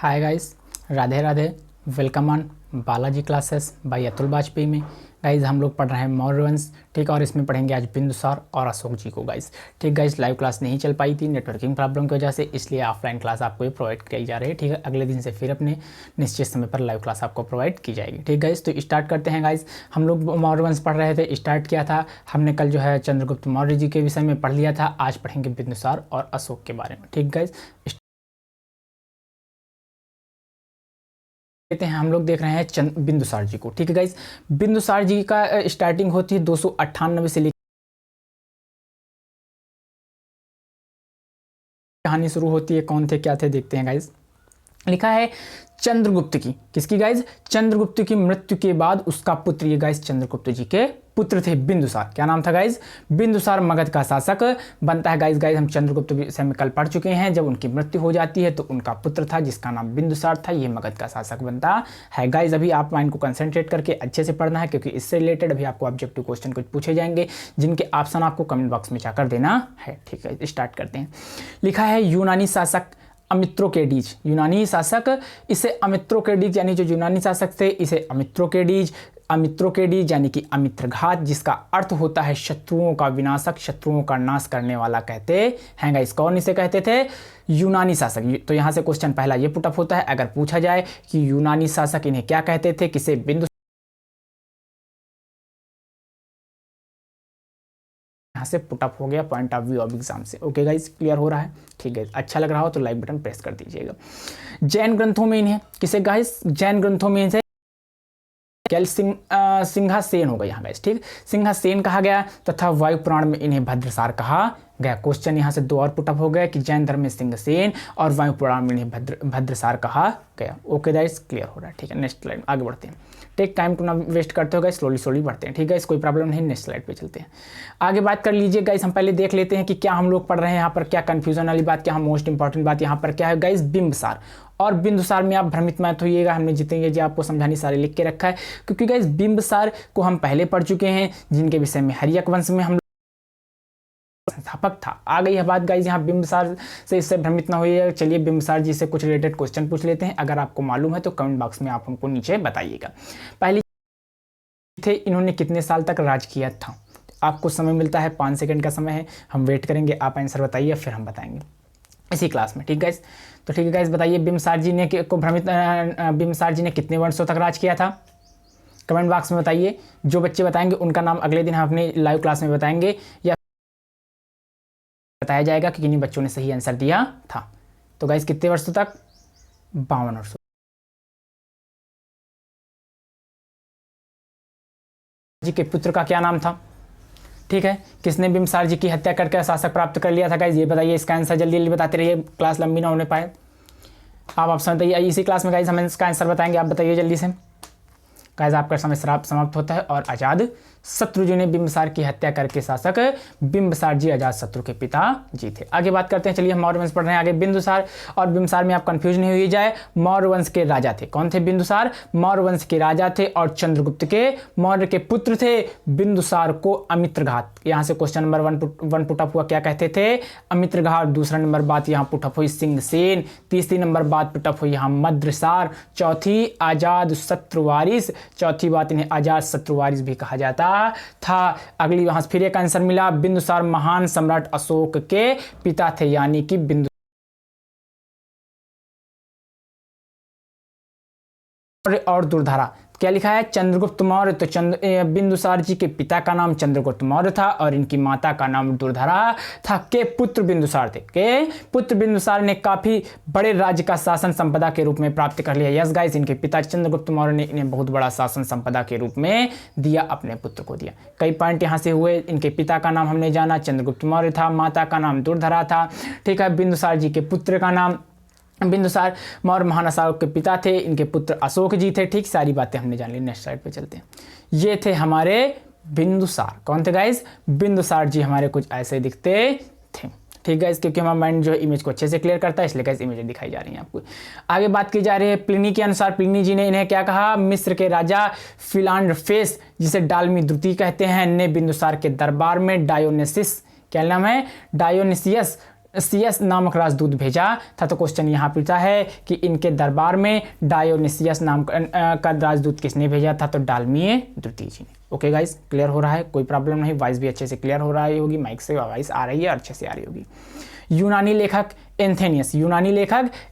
Hi guys, Radhe Radhe. Welcome on Balaji classes bye Atul Vajpayee में। Guys हम लोग पढ़ रहे हैं मौर्य वंश, ठीक है। और इसमें पढ़ेंगे आज बिंदुसार और अशोक जी को गाइस, ठीक। गाइस लाइव क्लास नहीं चल पाई थी नेटवर्किंग प्रॉब्लम की वजह से, इसलिए ऑफलाइन क्लास आपको ये प्रोवाइड की जा रही है, ठीक है। अगले दिन से फिर अपने निश्चित समय पर लाइव क्लास आपको प्रोवाइड की जाएगी, ठीक गाइस। तो स्टार्ट करते हैं गाइस। हम लोग मौर्य वंश पढ़ रहे थे, स्टार्ट किया था हमने कल जो है चंद्रगुप्त मौर्य जी के विषय में पढ़ लिया था। आज पढ़ेंगे बिंदुसार और अशोक के बारे में, ठीक गाइस। लेते हैं, हम लोग देख रहे हैं बिंदुसार जी को, ठीक है गाइस। बिंदुसार जी का स्टार्टिंग होती है 298 से लेकर कहानी शुरू होती है। कौन थे क्या थे देखते हैं गाइस। लिखा है चंद्रगुप्त की, किसकी गाइस? चंद्रगुप्त की मृत्यु के बाद उसका पुत्र, ये गाइस चंद्रगुप्त जी के पुत्र थे बिंदुसार। क्या नाम था गाइस? बिंदुसार मगध का शासक बनता है गाइस। हम चंद्रगुप्त विषय में कल पढ़ चुके हैं। जब उनकी मृत्यु हो जाती है तो उनका पुत्र था जिसका नाम बिंदुसार था, ये मगध का शासक बनता है गाइस। अभी आप माइंड को कंसंट्रेट करके अच्छे से पढ़ना है, क्योंकि इससे रिलेटेड अभी आपको ऑब्जेक्टिव क्वेश्चन कुछ पूछे जाएंगे जिनके ऑप्शन आपको कमेंट बॉक्स में जाकर देना है, ठीक है। स्टार्ट करते हैं। लिखा है यूनानी शासक अमित्रोकेडीज, यूनानी शासक इसे अमित्रोकेडीज यानी जो यूनानी शासक थे इसे अमित्रोकेडीज यानी कि अमित्रघात, जिसका अर्थ होता है शत्रुओं का विनाशक, शत्रुओं का नाश करने वाला कहते हैं गाइस। कौन इसे कहते थे? यूनानी शासक। तो यहां से क्वेश्चन पहला ये पुटअप होता है, अगर पूछा जाए कि यूनानी शासक इन्हें क्या कहते थे, किसे? बिंदु यहाँ से पुटअप हो गया point of view of exam से। ओके गाइस, क्लियर हो रहा है, ठीक है। अच्छा लग रहा हो तो लाइक बटन प्रेस कर दीजिएगा। जैन ग्रंथों में इन्हें किसे गाइस? जैन ग्रंथों में इन्हें सिंहासेन होगा यहाँ गाइस, ठीक। सिंहासेन कहा गया तथा वायु पुराण में इन्हें भद्रसार कहा गया। क्वेश्चन यहाँ से दो और पुटअप हो गया कि जैन धर्म में सिंहासेन और वायु पुराण में इन्हें भद्रसार कहा गया। ओके गाइस, क्लियर हो रहा है, ठीक है। नेक्स्ट स्लाइड आगे बढ़ते हैं। टेक टाइम टू ना वेस्ट करते हो गाइस, स्लोली बढ़ते हैं, ठीक है। कोई प्रॉब्लम नहीं, नेक्स्ट स्लाइड पे चलते हैं। आगे बात कर लीजिए गाइस। हम पहले देख लेते हैं कि क्या हम लोग पढ़ रहे हैं यहाँ पर, क्या कंफ्यूजन वाली बात, क्या मोस्ट इंपॉर्टेंट बात यहाँ पर क्या है गाइस? बिंबसार और बिंदुसार में आप भ्रमित मत होइएगा। हमने जितने जो आपको समझानी सारे लिख के रखा है, क्योंकि गाइस बिंबसार को हम पहले पढ़ चुके हैं, जिनके विषय में हर्यक वंश में हम संस्थापक था। आ गई है बात गाइस यहाँ बिंबसार से, इससे भ्रमित ना होइएगा। चलिए बिंबसार जी से कुछ रिलेटेड क्वेश्चन पूछ लेते हैं। अगर आपको मालूम है तो कमेंट बॉक्स में आप हमको नीचे बताइएगा। पहली थे, इन्होंने कितने साल तक राज किया था? आपको समय मिलता है, 5 सेकंड का समय है, हम वेट करेंगे। आप आंसर बताइए, फिर हम बताएंगे इसी क्लास में, ठीक गाइस। तो ठीक है गाइस, बताइए बिंबसार जी ने बिंबसार जी ने कितने वर्षों तक राज किया था? कमेंट बॉक्स में बताइए। जो बच्चे बताएंगे उनका नाम अगले दिन हम अपने लाइव क्लास में बताएंगे, या बताया जाएगा कि किन्हीं बच्चों ने सही आंसर दिया था। तो गाइस कितने वर्षों तक? 52 वर्षों। जी के पुत्र का क्या नाम था? ठीक है। किसने बिंबसार जी की हत्या करके शासक प्राप्त कर लिया था गाइस? ये बताइए। इसका आंसर जल्दी जल्दी बताते रहिए, क्लास लंबी ना होने पाए। आप ऑप्शन बताइए। इसी क्लास में गाइस हम इसका आंसर बताएंगे, आप बताइए जल्दी से। गाइस आपका समय समाप्त होता है और आजाद शत्रु जी ने बिंबसार की हत्या करके शासक बिंबसार जी अजात शत्रु के पिता जी थे। आगे बात करते हैं। चलिए हम मौर्य वंश पढ़ रहे हैं आगे। बिंदुसार और बिंबसार में आप कंफ्यूज नहीं हुई जाए। मौर्य वंश के राजा थे। कौन थे? बिंदुसार मौर्य वंश के राजा थे और चंद्रगुप्त के मौर्य के पुत्र थे। बिंदुसार को अमित्रघात, यहाँ से क्वेश्चन नंबर वन पुटअप हुआ, क्या कहते थे? अमित्रघात। दूसरा नंबर बात यहाँ पुटअप हुई सिंहसेन। तीसरी नंबर बात पुटअप हुई यहाँ मद्रसार। चौथी आजाद शत्रु वारिस। चौथी बात इन्हें आजाद शत्रु वारिस भी कहा जाता था। अगली वहां फिर एक आंसर मिला, बिंदुसार महान सम्राट अशोक के पिता थे, यानी कि बिंदुसार और दुर्धरा। क्या लिखा है? चंद्रगुप्त मौर्य। तो बिंदुसार जी के पिता का नाम चंद्रगुप्त मौर्य था और इनकी माता का नाम दुर्धरा था। के पुत्र बिंदुसार थे। के पुत्र बिंदुसार ने काफी बड़े राज्य का शासन संपदा के रूप में प्राप्त कर लिया। यस गाइस, इनके पिता चंद्रगुप्त मौर्य ने इन्हें बहुत बड़ा शासन संपदा के रूप में दिया, अपने पुत्र को दिया। कई पॉइंट यहाँ से हुए। इनके पिता का नाम हमने जाना चंद्रगुप्त मौर्य था, माता का नाम दुर्धरा था, ठीक है। बिंदुसार जी के पुत्र का नाम बिंदुसार मौर्य महान अशोक के पिता थे, इनके पुत्र अशोक जी थे, ठीक। सारी बातें हमने जान ली। नेक्स्ट स्लाइड पे चलते हैं। ये थे हमारे बिंदुसार। कौन थे गाइस? बिंदुसार जी हमारे कुछ ऐसे दिखते थे, ठीक है। क्योंकि हमारा माइंड जो है इमेज को अच्छे से क्लियर करता है, इसलिए गाइस इमेज दिखाई जा रही है आपको। आगे बात की जा रही है प्लिनी के अनुसार। प्लिनी जी ने इन्हें क्या कहा? मिस्र के राजा फिलांड्रफेस, जिसे डालमी द्वितीय कहते हैं, ने बिंदुसार के दरबार में डायोनिसियस, क्या नाम है? डायोनिसियस डायोनिसियस नामक राजदूत भेजा था। तो क्वेश्चन यहाँ पूछा है कि इनके दरबार में डायोनिसियस नाम का राजदूत किसने भेजा था? तो डालमिए द्वितीय जी ने। ओके गाइस, क्लियर हो रहा है, कोई प्रॉब्लम नहीं, वॉइस भी अच्छे से क्लियर हो रही होगी, माइक से वॉइस आ रही है, अच्छे से आ रही होगी। यूनानी लेखक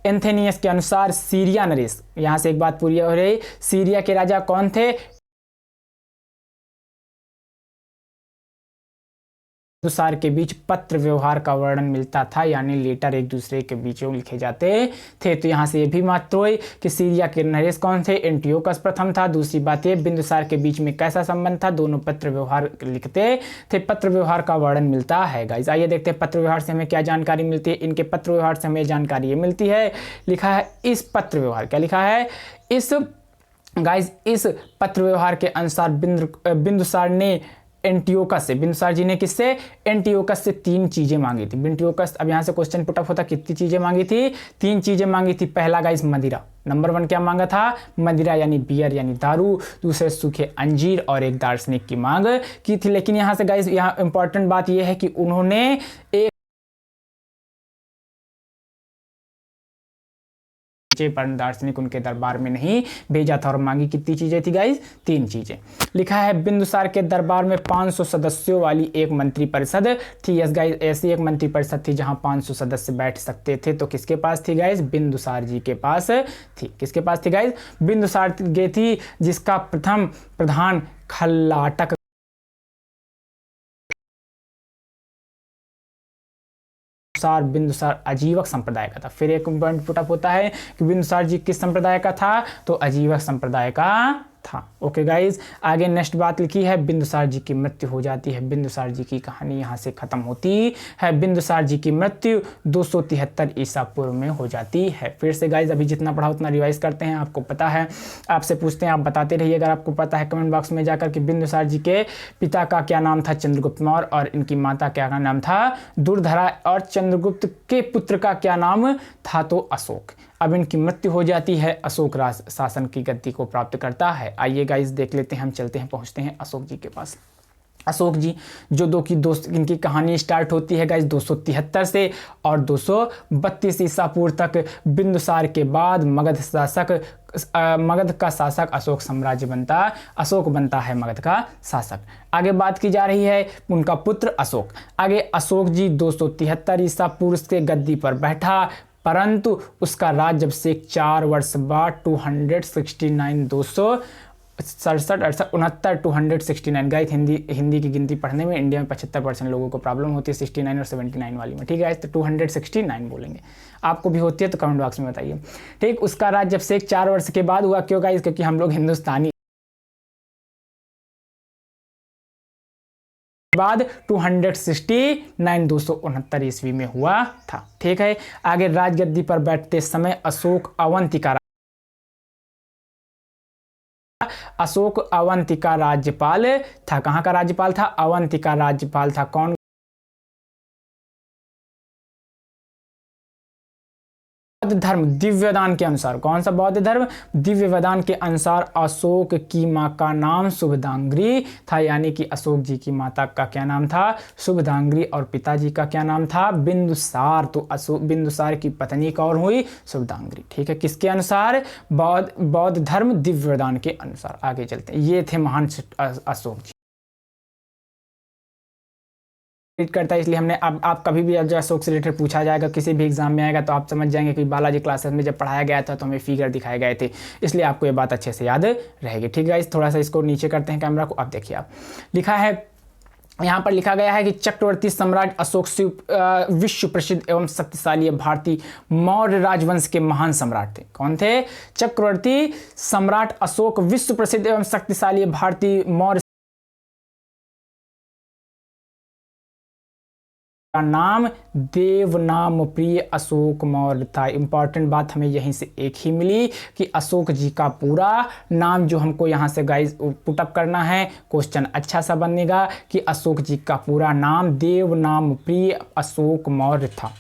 एंथेनियस के अनुसार सीरिया नरेश, यहाँ से एक बात पूरी हो रही, सीरिया के राजा कौन थे? बिंदुसार के बीच पत्र व्यवहार का वर्णन मिलता था, यानी लेटर एक दूसरे के बीच लिखे जाते थे। तो यहाँ से ये भी बात हुई कि सीरिया के नरेश कौन थे? एंटियोकस प्रथम था। दूसरी बात ये, बिंदुसार के बीच में कैसा संबंध था? दोनों पत्र व्यवहार लिखते थे, पत्र व्यवहार का वर्णन मिलता है। गाइस आइए देखते हैं पत्र व्यवहार से हमें क्या जानकारी मिलती है। इनके पत्र व्यवहार से हमें जानकारी ये मिलती है, लिखा है इस पत्र व्यवहार, क्या लिखा है? इस पत्र व्यवहार के अनुसार बिंदुसार ने एंटियोकस से, बिंदुसार जी ने किससे? एंटियोकस से 3 चीजें मांगी थी। एंटियोकस, अब यहाँ से क्वेश्चन पुटअप होता, कितनी चीजें मांगी थी? 3 चीजें मांगी थी। पहला गाइस मदिरा, नंबर 1 क्या मांगा था? मदिरा यानी बियर यानी दारू। दूसरे सूखे अंजीर और एक दार्शनिक की मांग की थी। लेकिन यहाँ से गाइस यहाँ इंपॉर्टेंट बात यह है कि उन्होंने एक पर दार्शनिक उनके दरबार में नहीं भेजा था। और मांगी कितनी चीजें थी गाइस? 3 चीजें। लिखा है बिंदुसार के दरबार में 500 सदस्यों वाली एक मंत्री परिषद थी। यस गाइस, ऐसी एक मंत्री परिषद थी जहां 500 सदस्य बैठ सकते थे। तो किसके पास थी गाइस? बिंदुसार जी के पास थी। किसके पास थी गाइस? बिंदुसार जी थी, जिसका प्रथम प्रधान खल्लाटक बिंदुसार अजीवक संप्रदाय का था। फिर एक पॉइंट पुटअप होता है कि बिंदुसार जी किस संप्रदाय का था? तो अजीवक संप्रदाय का था। ओके गाइज, आगे नेक्स्ट बात लिखी है, बिंदुसार जी की मृत्यु हो जाती है। बिंदुसार जी की कहानी यहाँ से खत्म होती है। बिंदुसार जी की मृत्यु 273 ईसा पूर्व में हो जाती है। फिर से गाइज अभी जितना पढ़ा उतना रिवाइज करते हैं। आपको पता है, आपसे पूछते हैं, आप बताते रहिए अगर आपको पता है कमेंट बॉक्स में जाकर कि बिंदुसार जी के पिता का क्या नाम था? चंद्रगुप्त मौर्य। और इनकी माता क्या नाम था? दुर्धरा। और चंद्रगुप्त के पुत्र का क्या नाम था? तो अशोक। अब इनकी मृत्यु हो जाती है, अशोक राज शासन की गद्दी को प्राप्त करता है। आइए गाइस देख लेते हैं, हम चलते हैं, पहुंचते हैं अशोक जी के पास। अशोक जी जो इनकी कहानी स्टार्ट होती है गाइस 273 से और 232 ईसा पूर्व तक। बिंदुसार के बाद मगध का शासक अशोक साम्राज्य बनता, अशोक बनता है मगध का शासक। आगे बात की जा रही है उनका पुत्र अशोक। आगे अशोक जी 273 ईसा पूर्व के गद्दी पर बैठा, परंतु उसका राज्य जब से 4 वर्ष बाद 269 गाइस हिंदी की गिनती पढ़ने में इंडिया में 75% लोगों को प्रॉब्लम होती है 69 और 79 वाली में। ठीक है, तो 269 बोलेंगे, आपको भी होती है तो कमेंट बॉक्स में बताइए। ठीक, उसका राज्य जब से 4 वर्ष के बाद हुआ। क्यों गाइस? क्योंकि हम लोग हिंदुस्तानी। बाद 269 ईस्वी में हुआ था। ठीक है, आगे राजगद्दी पर बैठते समय अशोक अवंतिका राज्यपाल था। कहां का राज्यपाल था? अवंतिका राज्यपाल था। कौन? बौद्ध धर्म दिव्यदान के अनुसार। कौन सा बौद्ध धर्म? दिव्यदान के अनुसार अशोक की मां का नाम शुभदांगी था, यानी कि अशोक जी की माता का क्या नाम था? शुभदांगी। और पिताजी का क्या नाम था? बिंदुसार। तो बिंदुसार की पत्नी कौन हुई? शुभदांगी। ठीक है, किसके अनुसार? बौद्ध धर्म दिव्यदान के अनुसार। आगे चलते हैं, ये थे महान अशोक जी। करता है, इसलिए हमने अब आप कभी भी जो अशोक से रिलेटेड पूछा जाएगा किसी भी एग्जाम में आएगा तो आप समझ जाएंगे कि बालाजी क्लासेस में जब पढ़ाया गया था तो हमें फिगर दिखाए गए थे, इसलिए आपको ये बात अच्छे से याद रहेगी। ठीक है, थोड़ा सा इसको नीचे करते हैं कैमरा को। अब देखिए, आप लिखा है, यहाँ पर लिखा गया है कि चक्रवर्ती सम्राट अशोक विश्व प्रसिद्ध एवं शक्तिशाली भारतीय मौर्य राजवंश के महान सम्राट थे। कौन थे? चक्रवर्ती सम्राट अशोक विश्व प्रसिद्ध एवं शक्तिशाली भारतीय मौर्य का नाम देवनाम प्रिय अशोक मौर्य था। इंपॉर्टेंट बात हमें यहीं से एक ही मिली कि अशोक जी का पूरा नाम जो हमको यहाँ से गाइस पुटअप करना है, क्वेश्चन अच्छा सा बनेगा कि अशोक जी का पूरा नाम देवनाम प्रिय अशोक मौर्य था।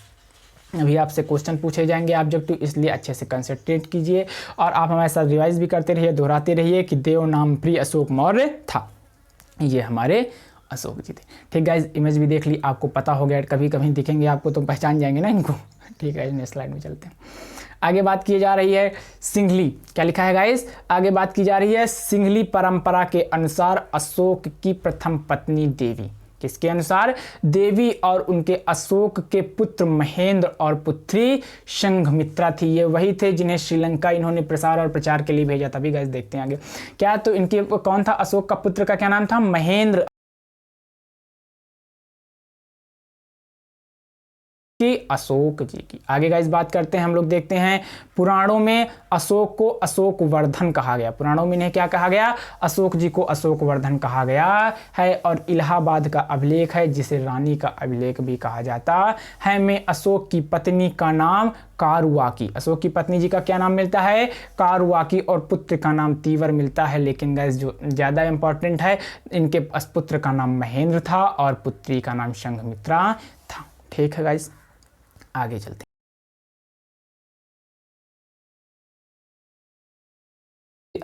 अभी आपसे क्वेश्चन पूछे जाएंगे ऑब्जेक्टिव, इसलिए अच्छे से कंसंट्रेट कीजिए और आप हमारे साथ रिवाइज भी करते रहिए, दोहराते रहिए कि देवनाम प्रिय अशोक मौर्य था। ये हमारे अशोक जी थे। ठीक गाइज, इमेज भी देख ली, आपको पता हो गया, कभी कभी दिखेंगे आपको तो पहचान जाएंगे ना इनको। ठीक है, नेक्स्ट स्लाइड में चलते हैं। आगे बात की जा रही है सिंघली, क्या लिखा है गाइस, आगे बात की जा रही है सिंघली परंपरा के अनुसार अशोक की प्रथम पत्नी देवी, किसके अनुसार, देवी और उनके अशोक के पुत्र महेंद्र और पुत्री संघमित्रा थी। ये वही थे जिन्हें श्रीलंका इन्होंने प्रसार और प्रचार के लिए भेजा था। भी गाइस देखते हैं आगे क्या, तो इनके कौन था, अशोक का पुत्र का क्या नाम था, महेंद्र कि अशोक जी की। आगे गाइस बात करते हैं हम लोग, देखते हैं पुराणों में अशोक को अशोक वर्धन कहा गया, पुराणों में इन्हें क्या कहा गया, अशोक जी को अशोक वर्धन कहा गया है। और इलाहाबाद का अभिलेख है जिसे रानी का अभिलेख भी कहा जाता है, में अशोक की पत्नी का नाम कारुआकी, अशोक की पत्नी जी का क्या नाम मिलता है, कारुआकी, और पुत्र का नाम तीवर मिलता है। लेकिन गाइस जो ज़्यादा इंपॉर्टेंट है, इनके पुत्र का नाम महेंद्र था और पुत्री का नाम संघमित्रा था। ठीक है गाइस, आगे चलते हैं।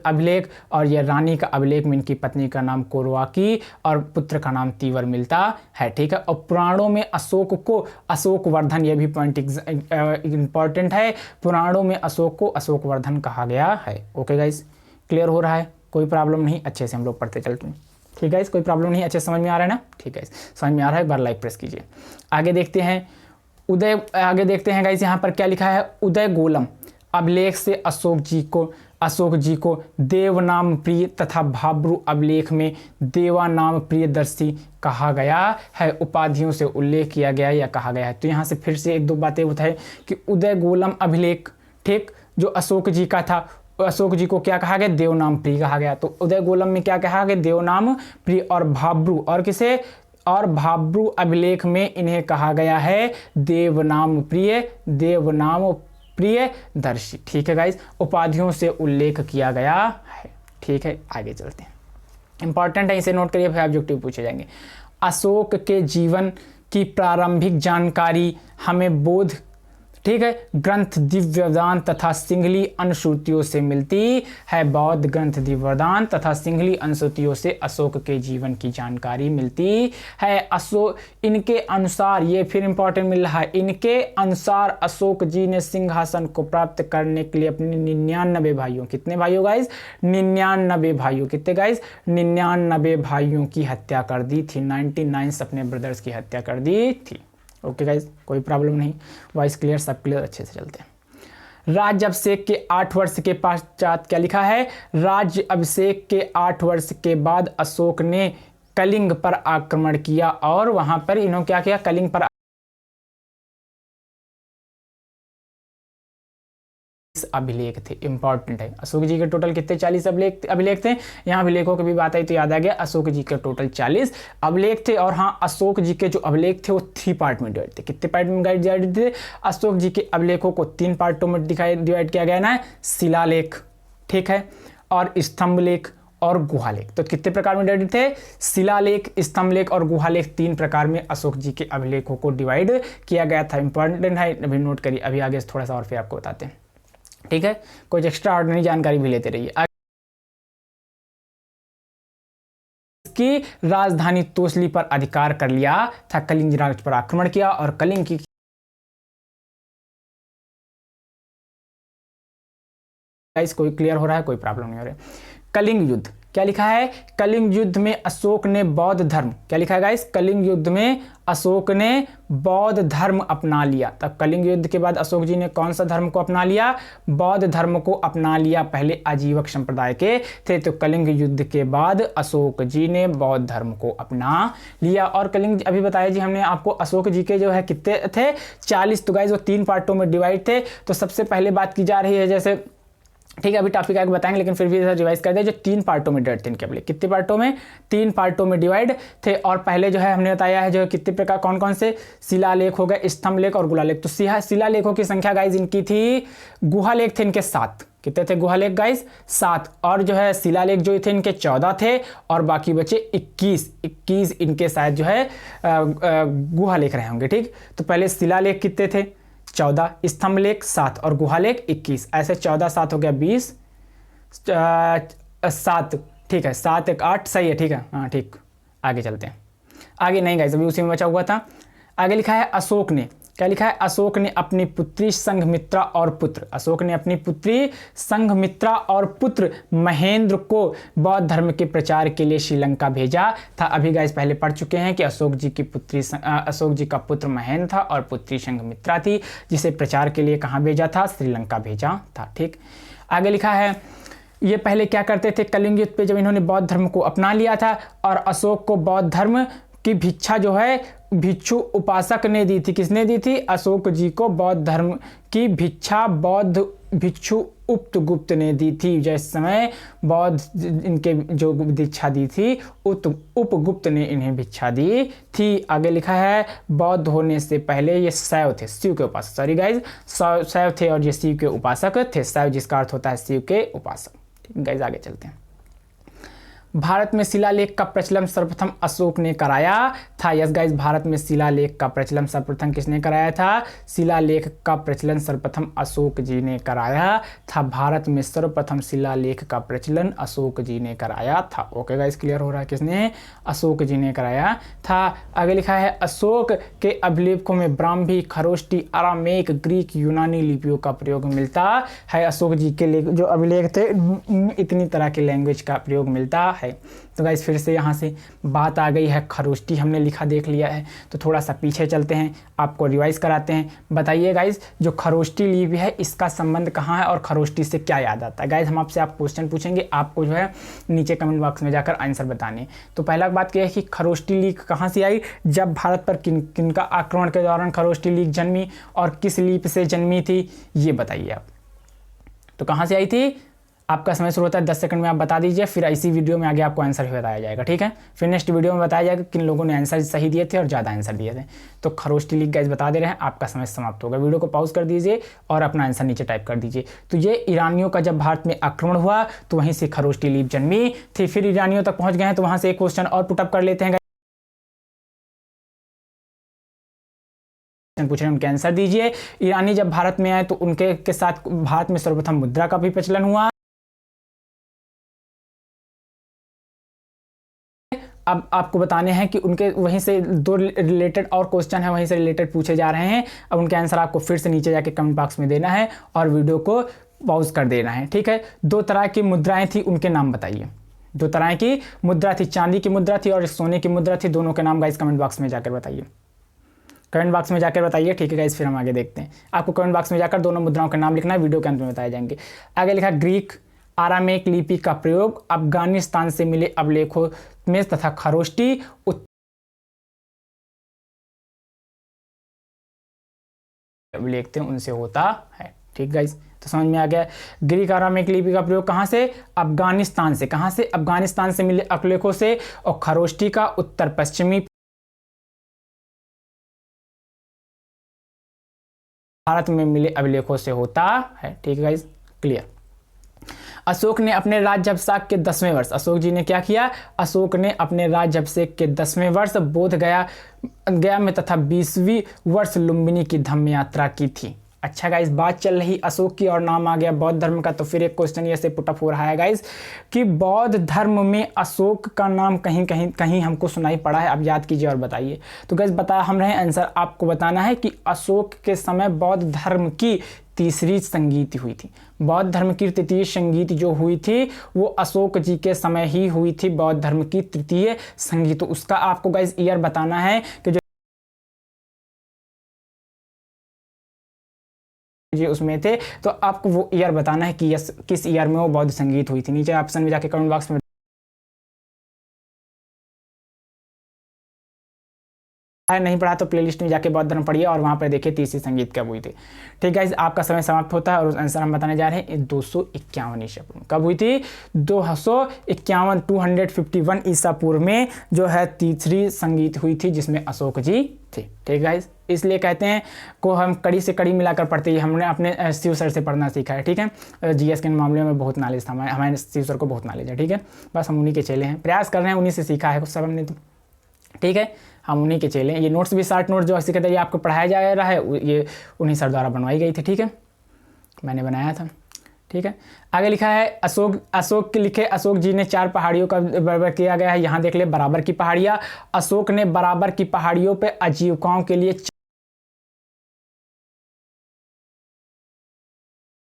अभिलेख और यह रानी का अभिलेख में इनकी पत्नी का नाम कोरवाकी और पुत्र का नाम तीवर मिलता है। ठीक है, और पुराणों में अशोक को अशोक वर्धन, यह भी पॉइंट इंपॉर्टेंट है, पुराणों में अशोक को अशोक वर्धन कहा गया है। ओके गाइस, क्लियर हो रहा है, कोई प्रॉब्लम नहीं, अच्छे से हम लोग पढ़ते चलते हैं। ठीक है, कोई प्रॉब्लम नहीं, अच्छे समझ में आ रहा है ना। ठीक है, समझ में आ रहा है, एक बार लाइक प्रेस कीजिए। आगे देखते हैं आगे देखते हैं गाइस, यहाँ पर क्या लिखा है, उदय गोलम अभिलेख से अशोक जी को देव नाम प्रिय तथा भाब्रू अभिलेख में देवा नाम प्रियदर्शी कहा गया है, उपाधियों से उल्लेख किया गया या कहा गया है। तो यहाँ से फिर से एक दो बातें बताएं कि उदय गोलम अभिलेख, ठीक, जो अशोक जी का था, अशोक जी को क्या कहा गया, देव नाम प्रिय कहा गया। तो उदय गोलम में क्या कहा गया, देव नाम प्रिय, और भाब्रू, और किसे, और भाब्रू अभिलेख में इन्हें कहा गया है देवनाम प्रियदर्शी। ठीक है गाइस, उपाधियों से उल्लेख किया गया है। ठीक है, आगे चलते हैं, इंपॉर्टेंट है, इसे नोट करिए, फिर ऑब्जेक्टिव पूछे जाएंगे। अशोक के जीवन की प्रारंभिक जानकारी हमें बोध, ठीक है, ग्रंथ दिव्यवदान तथा सिंघली अनुश्रुतियों से मिलती है। बौद्ध ग्रंथ दिव्यवदान तथा सिंघली अनुश्रुतियों से अशोक के जीवन की जानकारी मिलती है। इनके अनुसार, ये फिर इंपॉर्टेंट मिल रहा है, इनके अनुसार अशोक जी ने सिंहासन को प्राप्त करने के लिए अपने 99 भाइयों, कितने भाइयों गाइस, 99 भाइयों, कितने गाइस, 99 भाइयों की हत्या कर दी थी, 99 अपने ब्रदर्स की हत्या कर दी थी। ओके गाइज, कोई प्रॉब्लम नहीं, वॉइस क्लियर, सब क्लियर, अच्छे से चलते हैं। राज्य अभिषेक के 8 वर्ष के पश्चात क्या लिखा है, राज्य अभिषेक के 8 वर्ष के बाद अशोक ने कलिंग पर आक्रमण किया और वहां पर इन्होंने क्या किया, कलिंग पर अभिलेख थे, इंपॉर्टेंट है। अशोक जी के टोटल कितने, 40 अभिलेख थे। यहाँ अभिलेखों की भी बात आई तो याद आ गया, अशोक जी के टोटल 40 अभिलेख थे। और हाँ, अशोक जी के जो अभिलेख थे वो 3 पार्ट में डिवाइड थे। कितने पार्ट में डिवाइड थे, अशोक जी के अभिलेखों को 3 पार्टों में डिवाइड किया गया ना, शिलालेख, ठीक है, और स्तंभलेख और गुहालेख। तो कितने प्रकार में डिवाइड थे, शिलालेख, स्तंभलेख और गुहालेख, 3 प्रकार में अशोक जी के अभिलेखों को डिवाइड किया गया था। इंपॉर्टेंट है, अभी नोट करिए, अभी आगे थोड़ा सा और फिर आपको बताते हैं। ठीक है, कुछ एक्स्ट्रा ऑर्डिनरी जानकारी भी लेते रहिए। की राजधानी तोसली पर अधिकार कर लिया था, कलिंग राज्य पर आक्रमण किया और कलिंग की कोई क्लियर हो रहा है, कोई प्रॉब्लम नहीं हो रहा है। कलिंग युद्ध, क्या लिखा है, कलिंग युद्ध में अशोक ने बौद्ध धर्म, क्या लिखा है गाइस, कलिंग युद्ध में अशोक ने बौद्ध धर्म अपना लिया। तब कलिंग युद्ध के बाद अशोक जी ने कौन सा धर्म को अपना लिया, बौद्ध धर्म को अपना लिया। पहले आजीवक संप्रदाय के थे, तो कलिंग युद्ध के बाद अशोक जी ने बौद्ध धर्म को अपना लिया। और कलिंग, अभी बताया जी हमने आपको, अशोक जी के जो है कितने थे, 40। तो गाइस वो 3 पार्टों में डिवाइड थे। तो सबसे पहले बात की जा रही है, जैसे ठीक है, अभी टॉपिक आगे बताएंगे, लेकिन फिर भी रिवाइज कर दे, जो 3 पार्टों में डिवाइड थे इनके अभिलेख, कितने पार्टों में, 3 पार्टों में डिवाइड थे। और पहले जो है हमने बताया है जो कितने प्रकार, कौन कौन से, शिलालेख हो गए, स्तंभलेख और गुहालेख। तो शिलालेखों की संख्या गाइज इनकी थी, गुहालेख थे इनके 7, कितने थे गुहालेख गाइज, 7। और जो है शिलालेख जो थे इनके 14 थे, और बाकी बचे 21 इनके शायद जो है गुहालेख रहे होंगे। ठीक, तो पहले शिलालेख कितने थे, 14, स्तंभलेख 7 और गुहालेख 21, ऐसे 14 7 हो गया 20, 7, ठीक है, 7 1 8, सही है, ठीक है, हाँ ठीक, आगे चलते हैं। आगे नहीं गाइस, अभी उसी में बचा हुआ था। आगे लिखा है अशोक ने, क्या लिखा है, अशोक ने अपनी पुत्री संघमित्रा और पुत्र, अशोक ने अपनी पुत्री संघमित्रा और पुत्र महेंद्र को बौद्ध धर्म के प्रचार के लिए श्रीलंका भेजा था। अभी गाइस पहले पढ़ चुके हैं कि अशोक जी का पुत्र महेंद्र था और पुत्री संघमित्रा थी, जिसे प्रचार के लिए कहाँ भेजा था, श्रीलंका भेजा था। ठीक, आगे लिखा है ये पहले क्या करते थे, कलिंग युद्ध पे जब इन्होंने बौद्ध धर्म को अपना लिया था और अशोक को बौद्ध धर्म की भिक्षा जो है भिक्षु उपासक ने दी थी। किसने दी थी, अशोक जी को बौद्ध धर्म की भिक्षा बौद्ध भिक्षु उपगुप्त ने दी थी। जिस समय बौद्ध इनके जो दीक्षा दी थी उपगुप्त ने इन्हें भिक्षा दी थी। आगे लिखा है बौद्ध होने से पहले ये शैव थे, शिव के उपासक, सॉरी गाइज, शैव थे और ये शिव के उपासक थे। शैव जिसका अर्थ होता है शिव के उपासक। ठीक गाइज, आगे चलते हैं। भारत में शिलालेख का प्रचलन सर्वप्रथम अशोक ने कराया था। यस गाइस, भारत में शिलालेख का प्रचलन सर्वप्रथम किसने कराया था, शिलालेख का प्रचलन सर्वप्रथम अशोक जी ने कराया था। भारत में सर्वप्रथम शिलालेख का प्रचलन अशोक जी ने कराया था। ओके गाइस, क्लियर हो रहा है, किसने, अशोक जी ने कराया था। आगे लिखा है अशोक के अभिलेखों में ब्राह्मी, खरोष्टी, अरामेक, ग्रीक, यूनानी लिपियों का प्रयोग मिलता है। अशोक जी के जो अभिलेख थे इतनी तरह के लैंग्वेज का प्रयोग मिलता है। तो गाइस फिर से यहाँ से बात आ गई है, खरोष्टी हमने लिखा देख लिया है, तो थोड़ा सा पीछे चलते हैं, आपको रिवाइज कराते हैं। बताइए गाइस, जो खरोष्टी लिपि है इसका संबंध कहाँ है और खरोष्टी से क्या याद आता है। गाइस हम आपसे क्वेश्चन पूछेंगे, आपको जो है नीचे कमेंट बॉक्स में जाकर आंसर बताने। तो पहला बात क्या है कि खरोष्टी लीग कहाँ से आई, जब भारत पर किन का आक्रमण के दौरान खरोष्टी लीग जन्मी और किस लिपि से जन्मी थी, ये बताइए आप। तो कहाँ से आई थी, आपका समय शुरू होता है 10 सेकंड में, आप बता दीजिए, फिर इसी वीडियो में आगे आपको आंसर बताया जाएगा। ठीक है, फिर नेक्स्ट वीडियो में बताया जाएगा किन लोगों ने आंसर सही दिए थे और ज़्यादा आंसर दिए थे। तो खरोष्टी लीग गाइस बता दे रहे हैं, आपका समय समाप्त होगा। वीडियो को पॉज कर दीजिए और अपना आंसर नीचे टाइप कर दीजिए। तो ये ईरानियों का जब भारत में आक्रमण हुआ तो वहीं से खरोष्टी लीग जन्मी थी। फिर ईरानियों तक पहुँच गए हैं तो वहाँ से एक क्वेश्चन और पुटअप कर लेते हैं, पूछ रहे हैं उनके आंसर दीजिए। ईरानी जब भारत में आए तो उनके के साथ भारत में सर्वप्रथम मुद्रा का भी प्रचलन हुआ। अब आपको बताने हैं कि उनके वहीं से दो रिलेटेड और क्वेश्चन है, वहीं से रिलेटेड पूछे जा रहे हैं। अब उनके आंसर आपको फिर से नीचे जाके कमेंट बॉक्स में देना है और वीडियो को पॉज कर देना है। ठीक है, 2 तरह की मुद्राएं थी, उनके नाम बताइए। 2 तरह की मुद्रा थी, चांदी की मुद्रा थी और सोने की मुद्रा थी। दोनों के नाम गाइस कमेंट बॉक्स में जाकर बताइए, कमेंट बॉक्स में जाकर बताइए। ठीक है गाइस, फिर हम आगे देखते हैं। आपको कमेंट बॉक्स में जाकर दोनों मुद्राओं के नाम लिखना है, वीडियो के अंत में बताए जाएंगे। आगे लिखा ग्रीक आरामेक लिपि का प्रयोग अफगानिस्तान से मिले अभिलेखों में तथा खरोष्टी लिखते हैं उनसे होता है। ठीक गाइस, तो समझ में आ गया। ग्रीक आरामेक लिपि का प्रयोग कहाँ से, अफगानिस्तान से, कहाँ से, अफगानिस्तान से मिले अभिलेखों से, और खरोष्टी का उत्तर पश्चिमी भारत में मिले अभिलेखों से होता है। ठीक है गाइस, क्लियर। अशोक ने अपने राज्याभिषेक के 10वें वर्ष, अशोक जी ने क्या किया, अशोक ने अपने राज्याभिषेक के 10वें वर्ष बोध गया में तथा 20वीं वर्ष लुम्बिनी की धम्म यात्रा की थी। अच्छा गाइस, बात चल रही अशोक की और नाम आ गया बौद्ध धर्म का, तो फिर एक क्वेश्चन ये से पुटअप हो रहा है गाइस कि बौद्ध धर्म में अशोक का नाम कहीं हमको सुनाई पड़ा है। अब याद कीजिए और बताइए। तो गाइस बता हम रहे आंसर, आपको बताना है कि अशोक के समय बौद्ध धर्म की तीसरी संगीति हुई थी। बौद्ध धर्म की तृतीय संगीति जो हुई थी वो अशोक जी के समय ही हुई थी, बौद्ध धर्म की तृतीय संगीत। तो उसका आपको गाइस ईयर बताना है कि जो उसमें थे, तो आपको वो ईयर बताना है कि यस किस ईयर में वो बौद्ध संगीत हुई थी। नीचे ऑप्शन में जाके कमेंट बॉक्स में नहीं पढ़ा तो प्लेलिस्ट में जाके बौद्ध धर्म पढ़िए और वहां पर देखिए तीसरी संगीत कब हुई थी। ठीक है, आपका समय समाप्त होता है और आंसर हम बताने जा रहे हैं 251 ईसा पूर्व। कब हुई थी, 251 251 ईसा पूर्व में जो है तीसरी संगीत हुई थी जिसमें अशोक जी थे। ठीक है, इसलिए कहते हैं को हम कड़ी से कड़ी मिलाकर पढ़ते हैं। हमने अपने शिव सर से पढ़ना सीखा है। ठीक है, जीएस के मामले में बहुत नॉलेज था, हमारे शिव सर को बहुत नॉलेज है। ठीक है, बस हम उन्हीं के चेले हैं, प्रयास कर रहे हैं, उन्हीं से सीखा है सब हमने। तो ठीक है, हम उन्हीं के चेले हैं। ये नोट्स भी शॉर्ट नोट जो सीखते ये आपको पढ़ाया जा रहा है, ये उन्हीं सर द्वारा बनवाई गई थी। ठीक है, मैंने बनाया था। ठीक है। आगे लिखा है अशोक के लिखे अशोक जी ने 4 पहाड़ियों का बराबर किया गया है। यहाँ देख ले बराबर की पहाड़ियाँ। अशोक ने बराबर की पहाड़ियों पे आजीविकाओं के लिए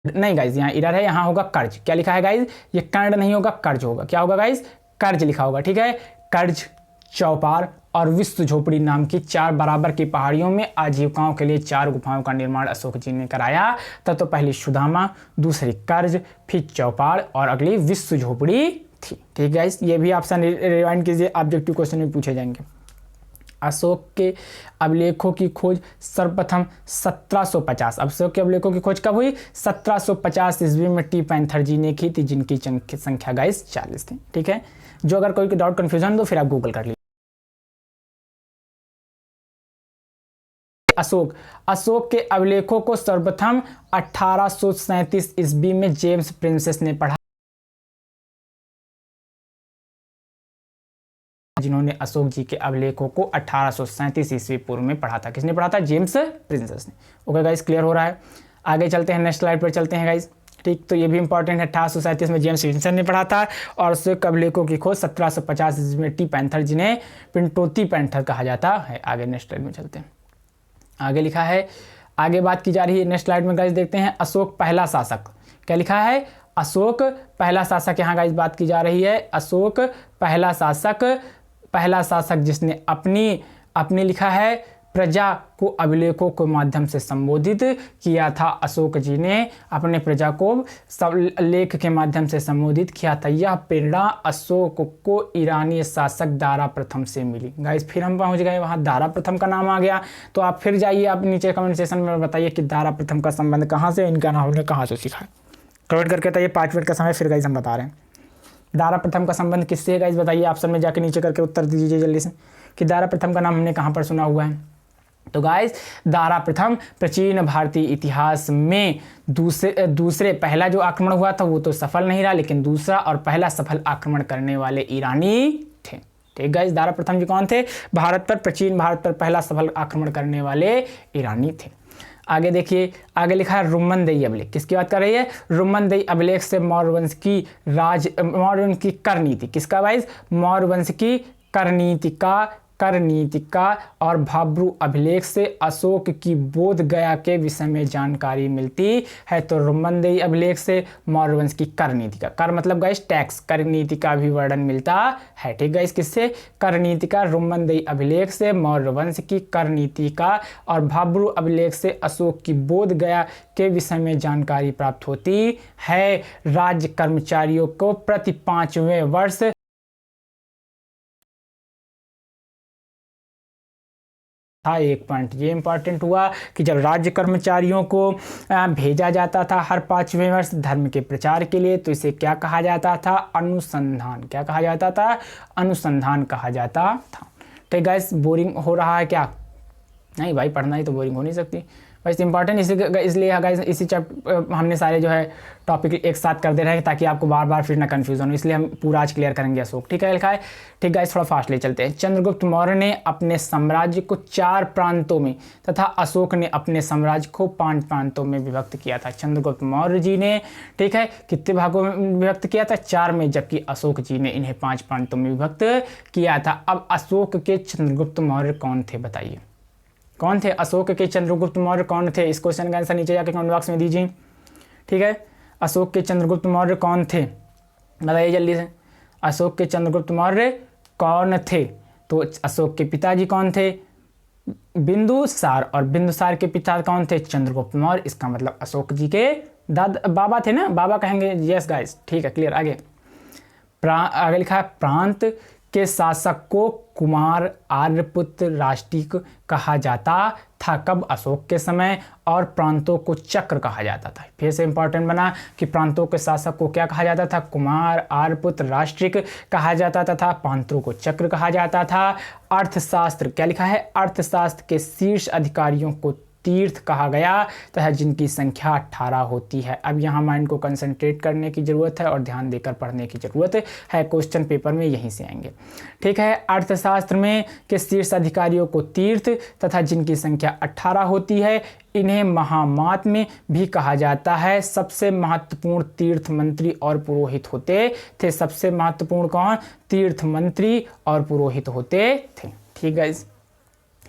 नहीं गाइज, यहाँ इधर है, यहाँ होगा कर्ज। क्या लिखा है गाइज? ये कर्ण नहीं होगा, कर्ज होगा। क्या होगा गाइज? कर्ज लिखा होगा। ठीक है। कर्ज, चौपार और विश्व झोपड़ी नाम की 4 बराबर की पहाड़ियों में आजीविकाओं के लिए 4 गुफाओं का निर्माण अशोक जी ने कराया। तब तो पहली सुदामा, दूसरी कर्ज, फिर चौपार और अगली विश्व झोपड़ी थी। ठीक है गाइस, ये भी ऑप्शन रिवाइंड कीजिए, ऑब्जेक्टिव क्वेश्चन में पूछे जाएंगे। अशोक के अभिलेखों की खोज सर्वप्रथम 1750। अशोक के अभिलेखों की खोज कब हुई? 1750 ईस्वी में टी पैंथर जी ने की थी, जिनकी संख्या गाइस 40 थी। ठीक है। जो अगर कोई डाउट कंफ्यूजन हो फिर आप गूगल कर लीजिए। अशोक के अभिलेखों को सर्वप्रथम 1837 ईस्वी में जेम्स प्रिंसेस ने पढ़ा, जिन्होंने अशोक जी के अभिलेखों को 1837 ईस्वी पूर्व में पढ़ा था। किसने पढ़ा था? जेम्स प्रिंसेस ने। ओके गाइस, क्लियर हो रहा है। आगे चलते हैं, नेक्स्ट स्लाइड पर चलते हैं गाइस। ठीक, तो ये भी इंपॉर्टेंट है। 1837 में जेम्स प्रिंसेस ने पढ़ा था और अशोक के अभिलेखों की खोज 1750 ईस्वी में टी पैंथर जिन्हें पिंटोती पैंथर कहा जाता है। आगे नेक्स्ट स्लाइड में चलते हैं। आगे लिखा है, आगे बात की जा रही है नेक्स्ट स्लाइड में गाइस, देखते हैं अशोक पहला शासक। क्या लिखा है? अशोक पहला शासक। यहाँ गाइस बात की जा रही है अशोक पहला शासक जिसने अपनी लिखा है प्रजा को अभिलेखों के माध्यम से संबोधित किया था। अशोक जी ने अपने प्रजा को लेख के माध्यम से संबोधित किया था। यह प्रेरणा अशोक को ईरानी शासक दारा प्रथम से मिली। गाइस फिर हम पहुंच गए वहां, दारा प्रथम का नाम आ गया। तो आप फिर जाइए, आप नीचे कमेंट सेक्शन में बताइए कि दारा प्रथम का संबंध कहाँ से, इनका नाम हमने कहाँ से सीखा है। कमेंट करके बताइए। 5 मिनट का समय फिर गाइस हम बता रहे हैं। दारा प्रथम का संबंध किससे है गाइस? बताइए, ऑप्शन में जाके नीचे करके उत्तर दीजिए जल्दी से कि दारा प्रथम का नाम हमने कहाँ पर सुना हुआ है। तो गाइस, दारा प्रथम प्राचीन भारतीय इतिहास में दूसरे पहला जो आक्रमण हुआ था वो तो सफल नहीं रहा, लेकिन दूसरा और पहला सफल आक्रमण करने वाले ईरानी थे। ठीक गाइस, दारा प्रथम जी कौन थे? प्राचीन भारत पर पहला सफल आक्रमण करने वाले ईरानी थे। आगे देखिए, आगे लिखा है रुम्मनदेई अभिलेख। किसकी बात कर रही है? रुम्मनदेई अभिलेख से मौर्य वंश की कर नीति। किसका गाइस? मौर्य वंश की कर नीति का और भाब्रू अभिलेख से अशोक की बोध गया के विषय में जानकारी मिलती है। तो रुम्मनदेई अभिलेख से मौर्य वंश की कर नीति का, कर मतलब गाइस टैक्स, कर नीति का भी वर्णन मिलता है। ठीक गाइस, किससे? कर नीति का। रुम्मनदेई अभिलेख से मौर्य वंश की कर नीति का और भाब्रू अभिलेख से अशोक की बोध गया के विषय में जानकारी प्राप्त होती है। राज्य कर्मचारियों को प्रति 5वें वर्ष एक पॉइंट ये इंपॉर्टेंट हुआ कि जब राज्य कर्मचारियों को भेजा जाता था हर 5वें वर्ष धर्म के प्रचार के लिए, तो इसे क्या कहा जाता था? अनुसंधान। क्या कहा जाता था? अनुसंधान कहा जाता था। तो गाइस, बोरिंग हो रहा है क्या? नहीं भाई, पढ़ना ही तो बोरिंग हो नहीं सकती। वैसे इंपॉर्टेंट इसलिए गाइस इसी चैप्टर हमने सारे जो है टॉपिक एक साथ कर दे रहे हैं ताकि आपको बार बार फिर ना कंफ्यूजन हो, इसलिए हम पूरा आज क्लियर करेंगे अशोक। ठीक है लिखा है। ठीक गाइस, थोड़ा फास्ट ले चलते हैं। चंद्रगुप्त मौर्य ने अपने साम्राज्य को 4 प्रांतों में तथा अशोक ने अपने साम्राज्य को 5 प्रांतों में विभक्त किया था। चंद्रगुप्त मौर्य जी ने, ठीक है, कितने भागों में विभक्त किया था? 4 में, जबकि अशोक जी ने इन्हें 5 प्रांतों में विभक्त किया था। अब अशोक के चंद्रगुप्त मौर्य कौन थे? बताइए कौन थे? अशोक के चंद्रगुप्त मौर्य कौन थे? इस क्वेश्चन का आंसर नीचे जाकर कमेंट बॉक्स में दीजिए। ठीक है, अशोक के चंद्रगुप्त मौर्य कौन थे? बताइए जल्दी से, अशोक के चंद्रगुप्त मौर्य कौन थे? तो अशोक के पिताजी कौन थे? बिंदुसार, और बिंदुसार के पिता कौन थे? चंद्रगुप्त मौर्य। इसका मतलब अशोक जी के बाबा थे ना, बाबा कहेंगे। यस गाइस, ठीक है, क्लियर। आगे लिखा है प्रांत के शासक को कुमार आर्यपुत्र राष्ट्रिक कहा जाता था। कब? अशोक के समय। और प्रांतों को चक्र कहा जाता था। फिर से इंपॉर्टेंट बना कि प्रांतों के शासक को क्या कहा जाता था? कुमार आर्यपुत्र राष्ट्रिक कहा जाता था। प्रांतों को चक्र कहा जाता था। अर्थशास्त्र, क्या लिखा है? अर्थशास्त्र के शीर्ष अधिकारियों को तीर्थ कहा गया तथा जिनकी संख्या 18 होती है। अब यहाँ माइंड को कंसंट्रेट करने की ज़रूरत है और ध्यान देकर पढ़ने की ज़रूरत है, क्वेश्चन पेपर में यहीं से आएंगे। ठीक है, अर्थशास्त्र में के शीर्ष अधिकारियों को तीर्थ तथा जिनकी संख्या 18 होती है इन्हें महामात्म्य भी कहा जाता है। सबसे महत्वपूर्ण तीर्थ मंत्री और पुरोहित होते थे। सबसे महत्वपूर्ण कौन? तीर्थ मंत्री और पुरोहित होते थे। ठीक गाइस,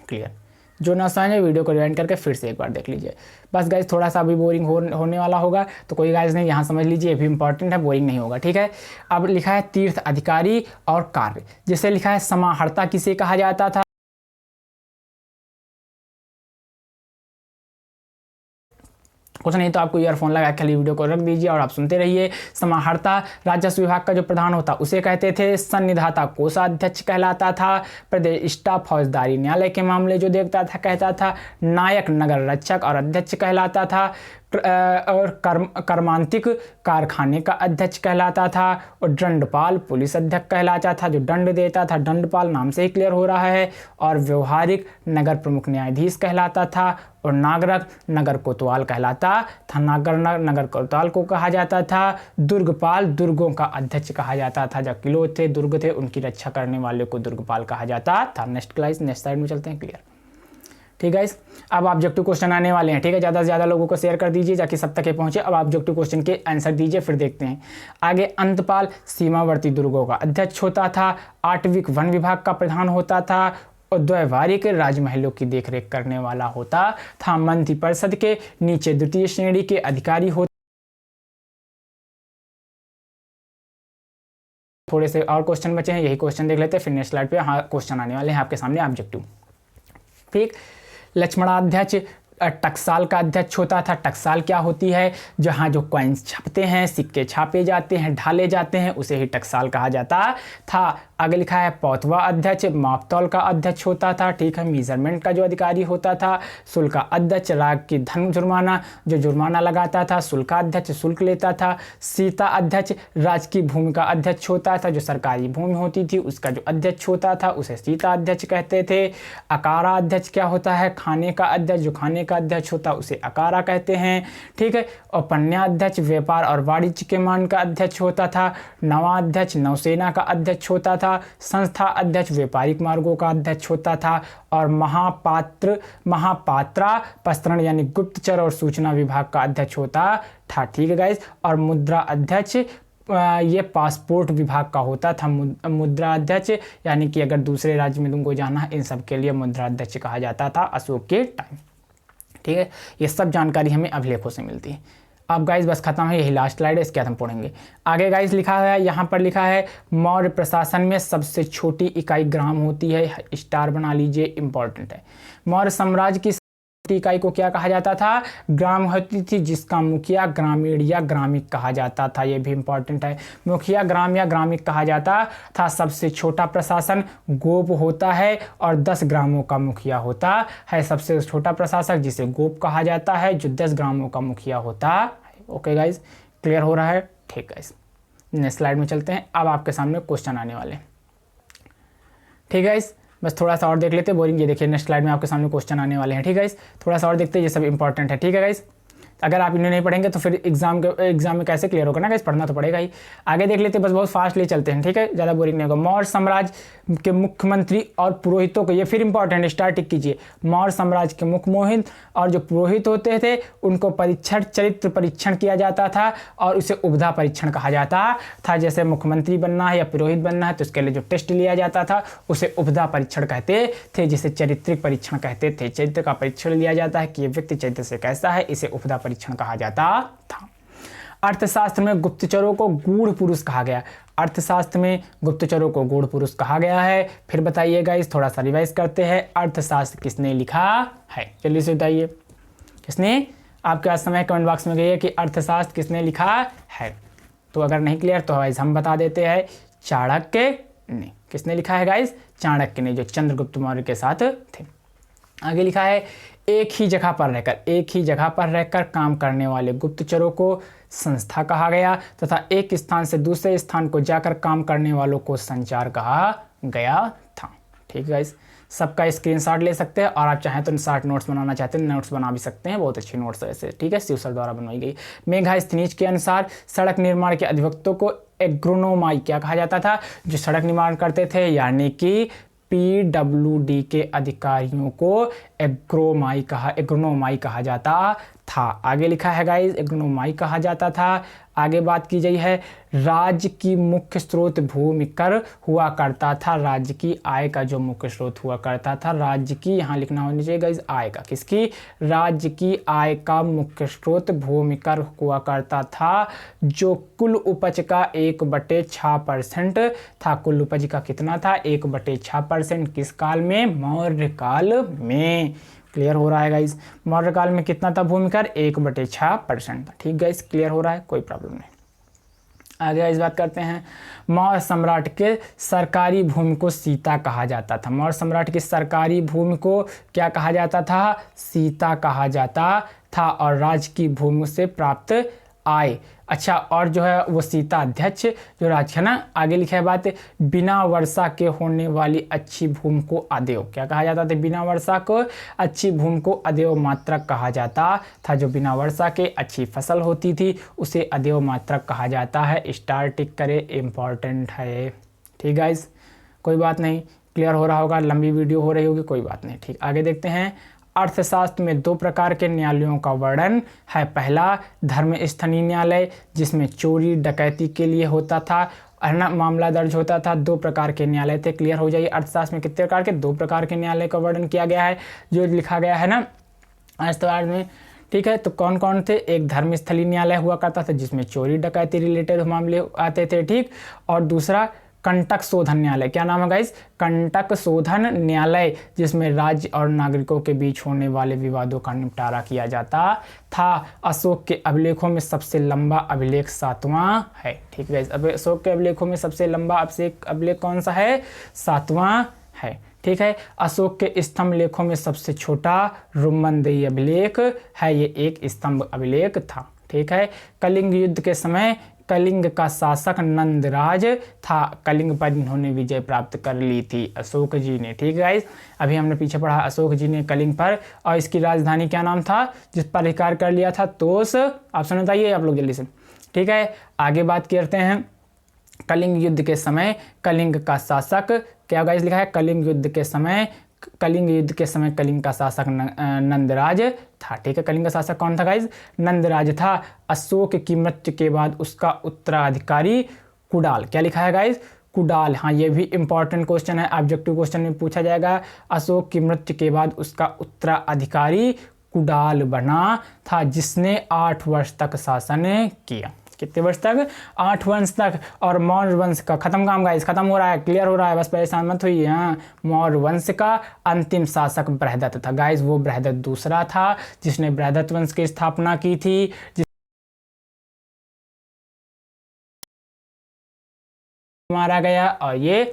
क्लियर। जो ना समझे वीडियो को रिवाइंड करके फिर से एक बार देख लीजिए। बस गाइस थोड़ा सा अभी बोरिंग होने वाला होगा तो कोई गाइस नहीं, यहाँ समझ लीजिए, ये भी इंपॉर्टेंट है, बोरिंग नहीं होगा। ठीक है, अब लिखा है तीर्थ अधिकारी और कार्य, जिसे लिखा है समाहर्ता किसे कहा जाता था? कुछ नहीं तो आपको ईयरफोन लगा खाली वीडियो को रख दीजिए और आप सुनते रहिए। समाहर्ता राजस्व विभाग का जो प्रधान होता उसे कहते थे। संनिधाता कोषाध्यक्ष कहलाता था। प्रदेश स्टाफ फौजदारी न्यायालय के मामले जो देखता था कहता था। नायक नगर रक्षक और अध्यक्ष कहलाता था। और कर्मांतिक कारखाने का अध्यक्ष कहलाता था। और दंडपाल पुलिस अध्यक्ष कहलाता था, जो दंड देता था। दंडपाल नाम से ही क्लियर हो रहा है। और व्यवहारिक नगर प्रमुख न्यायाधीश कहलाता था। और नागरक नगर कोतवाल कहलाता था। नगर कोतवाल को कहा जाता था। दुर्गपाल दुर्गों का अध्यक्ष कहा जाता था। जब किले थे, दुर्ग थे, उनकी रक्षा करने वाले को दुर्गपाल कहा जाता था। नेक्स्ट साइड में चलते हैं। क्लियर? ठीक है, अब ऑब्जेक्टिव क्वेश्चन आने वाले हैं। ठीक है, ज़्यादा से ज़्यादा लोगों को शेयर कर दीजिए ताकि सब तक ये पहुंचे। अब ऑब्जेक्टिव क्वेश्चन के आंसर दीजिए, फिर देखते हैं आगे। अंतपाल सीमावर्ती दुर्गों का अध्यक्ष होता था। आटविक वन विभाग का प्रधान होता था। और द्वैवारिक राजमहलों की देखरेख करने वाला होता था। मंत्रिपरिषद के नीचे द्वितीय श्रेणी के अधिकारी होते। थोड़े से और क्वेश्चन बचे हैं, यही क्वेश्चन देख लेते हैं, फिर नेक्स्ट स्लाइड पे हाँ क्वेश्चन आने वाले हैं आपके सामने ऑब्जेक्टिव। ठीक, लक्ष्मणाध्यक्ष टकसाल का अध्यक्ष होता था। टकसाल क्या होती है? जहाँ जो कॉइन्स छपते हैं, सिक्के छापे जाते हैं, ढाले जाते हैं, उसे ही टकसाल कहा जाता था। आगे लिखा है पौतवा अध्यक्ष मापतौल का अध्यक्ष होता था। ठीक है, मेजरमेंट का जो अधिकारी होता था। शुल्क का अध्यक्ष राग की धन जुर्माना जो जुर्माना लगाता था। शुल्क अध्यक्ष शुल्क लेता था। सीता अध्यक्ष राज की भूमि का अध्यक्ष होता था। जो सरकारी भूमि होती थी उसका जो अध्यक्ष होता था उसे सीता अध्यक्ष कहते थे। अकारा अध्यक्ष क्या होता है? खाने का अध्यक्ष, जो खाने का अध्यक्ष होता है उसे अकारा कहते हैं। ठीक है, और पन्याध्यक्ष व्यापार और वाणिज्य के मान का अध्यक्ष होता था। नवाध्यक्ष नौसेना का अध्यक्ष होता था। संस्था अध्यक्ष व्यापारिक मार्गों का अध्यक्ष होता था। और महापात्रा प्रस्तरण यानी गुप्तचर और सूचना विभाग का अध्यक्ष होता था। ठीक है गाइस, और मुद्रा अध्यक्ष ये पासपोर्ट विभाग का होता था। मुद्रा अध्यक्ष यानी कि अगर दूसरे राज्य में तुमको जाना है, इन सब के लिए मुद्रा अध्यक्ष कहा जाता था अशोक के टाइम। ठीक है, ये सब जानकारी हमें अभिलेखों से मिलती है। अब गाइस बस खत्म है, यही लास्ट स्लाइड है, इसके बाद हम पढ़ेंगे आगे। गाइस लिखा है, यहाँ पर लिखा है मौर्य प्रशासन में सबसे छोटी इकाई ग्राम होती है। स्टार बना लीजिए, इंपॉर्टेंट है। मौर्य साम्राज्य की इकाई को क्या कहा जाता था? ग्राम होती थी, जिसका मुखिया ग्रामीण या ग्रामिक कहा जाता था। यह भी इंपॉर्टेंट है, मुखिया ग्राम या ग्रामिक कहा जाता था। सबसे छोटा प्रशासन गोप होता है और 10 ग्रामों का मुखिया होता है। सबसे छोटा प्रशासक जिसे गोप कहा जाता है, जो 10 ग्रामों का मुखिया होता है। ओके गाइज, क्लियर हो रहा है? ठीक गाइज, नेक्स्ट स्लाइड में चलते हैं। अब आपके सामने क्वेश्चन आने वाले। ठीक है गाइज, बस थोड़ा सा और देख लेते हैं, बोरिंग। ये देखिए नेक्स्ट स्लाइड में आपके सामने क्वेश्चन आने वाले हैं। ठीक है गाइस, थोड़ा सा और देखते हैं, ये सब इंपॉर्टेंट है। ठीक है गाइस, अगर आप इन्हें नहीं पढ़ेंगे तो फिर एग्जाम में कैसे क्लियर होगा ना गाइस, पढ़ना तो पड़ेगा ही। आगे देख लेते हैं, बस बहुत फास्ट ले चलते हैं। ठीक है, ज़्यादा बोरिंग नहीं होगा। मौर्य साम्राज्य के मुख्यमंत्री और पुरोहितों को, ये फिर इंपॉर्टेंट है, स्टार्ट कीजिए। मौर्य साम्राज्य के मुख्य और जो पुरोहित होते थे उनको चरित्र परीक्षण किया जाता था और उसे उपधा परीक्षण कहा जाता था। जैसे मुख्यमंत्री बनना है या पुरोहित बनना है तो उसके लिए जो टेस्ट लिया जाता था उसे उपधा परीक्षण कहते थे, जिसे चारित्रिक परीक्षण कहते थे। चरित्र का परीक्षण लिया जाता है कि ये व्यक्ति चरित्र से कैसा है, इसे उपधा परीक्षण कहा जाता था। अर्थशास्त्र में गुप्तचरों को गूढ़ पुरुष कहा गया। अर्थशास्त्र में गुप्तचरों को गूढ़ पुरुष कहा गया है। फिर बताइएगा, इस थोड़ा सा रिवाइज करते हैं। अर्थशास्त्र किसने लिखा है? जल्दी से बताइए, किसने? आपके आज समय कमेंट बॉक्स में गई है कि अर्थशास्त्र किसने लिखा है। तो अगर नहीं क्लियर तो गाइस हम बता देते हैं, चाणक्य ने। किसने लिखा है गाइस? चाणक्य ने, जो चंद्रगुप्त मौर्य के साथ थे। आगे लिखा है, एक ही जगह पर रहकर काम करने वाले गुप्तचरों को संस्था कहा गया तथा एक स्थान से दूसरे स्थान को जाकर काम करने वालों को संचार कहा गया था। ठीक है गाइस, सबका स्क्रीनशॉट ले सकते हैं और आप चाहें तो शॉर्ट नोट्स बनाना चाहते हैं नोट्स बना भी सकते हैं, बहुत अच्छी नोट्स है ऐसे, ठीक है, शिव सर द्वारा बनवाई गई। मेघास्थनीज के अनुसार सड़क निर्माण के अधिवक्तों को एग्रोनोमाई क्या कहा जाता था, जो सड़क निर्माण करते थे, यानी कि PWD के अधिकारियों को एग्रोनोमाई कहा जाता था। आगे लिखा है गाइस, एग्रोनोमाई कहा जाता था। आगे बात की गई है, राज्य की मुख्य स्रोत भूमि कर हुआ करता था। राज्य की आय का जो मुख्य स्रोत हुआ करता था, राज्य की यहाँ लिखना होनी चाहिए गाइस, आय का, किसकी, राज्य की आय का मुख्य स्रोत भूमि कर हुआ करता था, जो कुल उपज का 1/6% था। कुल उपज का कितना था, 1/6%। किस काल में, मौर्य काल में। क्लियर हो रहा है गाइस, मौर्य काल में कितना था भूमि कर, 1/6% था। ठीक गाइस, क्लियर हो रहा है, कोई प्रॉब्लम नहीं। आगे इस बात करते हैं, मौर्य सम्राट के सरकारी भूमि को सीता कहा जाता था। मौर्य सम्राट की सरकारी भूमि को क्या कहा जाता था, सीता कहा जाता था। और राज्य की भूमि से प्राप्त आय, अच्छा, और जो है वो सीता अध्यक्ष जो राज्य है ना। आगे लिखा है बात, बिना वर्षा के होने वाली अच्छी भूमि को अदेव क्या कहा जाता था, बिना वर्षा को अच्छी भूमि को अदेव मात्रक कहा जाता था। जो बिना वर्षा के अच्छी फसल होती थी उसे अदेव मात्रक कहा जाता है। स्टार टिक करे, इंपॉर्टेंट है। ठीक गाइस, कोई बात नहीं, क्लियर हो रहा होगा, लंबी वीडियो हो रही होगी, कोई बात नहीं। ठीक, आगे देखते हैं। अर्थशास्त्र में 2 प्रकार के न्यायालयों का वर्णन है। पहला धर्मस्थलीय न्यायालय, जिसमें चोरी डकैती के लिए होता था, है ना, मामला दर्ज होता था। 2 प्रकार के न्यायालय थे। क्लियर हो जाइए, अर्थशास्त्र में कितने प्रकार के, 2 प्रकार के न्यायालय का वर्णन किया गया है, जो लिखा गया है ना अर्थशास्त्र में। ठीक है, तो कौन कौन थे, एक धर्मस्थलीय न्यायालय हुआ करता था जिसमें चोरी डकैती रिलेटेड मामले आते थे, ठीक, और दूसरा कंटक शोधन न्यायालय, क्या नाम है गाइस, कंटक शोधन न्यायालय, जिसमें राज्य और नागरिकों के बीच होने वाले विवादों का निपटारा किया जाता था। अशोक के अभिलेखों में सबसे लंबा अभिलेख 7वां है। ठीक है, अब अशोक के अभिलेखों में सबसे लंबा अभिलेख कौन सा है, 7वां है। ठीक है, अशोक के स्तंभ लेखों में सबसे छोटा रुमनदेही अभिलेख है, ये एक स्तंभ अभिलेख था। ठीक है, कलिंग युद्ध के समय कलिंग का शासक नंदराज था। कलिंग पर इन्होंने विजय प्राप्त कर ली थी अशोक जी ने। ठीक है गाइस, अभी हमने पीछे पढ़ा अशोक जी ने कलिंग पर, और इसकी राजधानी क्या नाम था जिस पर अधिकार कर लिया था, तोस। ऑप्शन बताइए आप लोग जल्दी से। ठीक है, आगे बात करते हैं। कलिंग युद्ध के समय कलिंग का शासक, क्या गाइस लिखा है, कलिंग युद्ध के समय कलिंग का शासक नंदराज था। ठीक है, कलिंग का शासक कौन था गाइस, नंदराज था। अशोक की मृत्यु के बाद उसका उत्तराधिकारी कुडाल, क्या लिखा है गाइस, कुडाल। हाँ, ये भी इंपॉर्टेंट क्वेश्चन है, ऑब्जेक्टिव क्वेश्चन में पूछा जाएगा। अशोक की मृत्यु के बाद उसका उत्तराधिकारी कुडाल बना था, जिसने 8 वर्ष तक शासन किया। कितने वर्ष तक, 8 वर्ष तक। और मौर्य वंश का खत्म काम गाइस, खत्म हो रहा है, क्लियर हो रहा है, बस परेशान मत होइए। हाँ, मौर्य वंश का अंतिम शासक बृहदत्त था गाइस, वो बृहदत्त दूसरा था जिसने बृहदत्त वंश की स्थापना की थी, मारा गया। और ये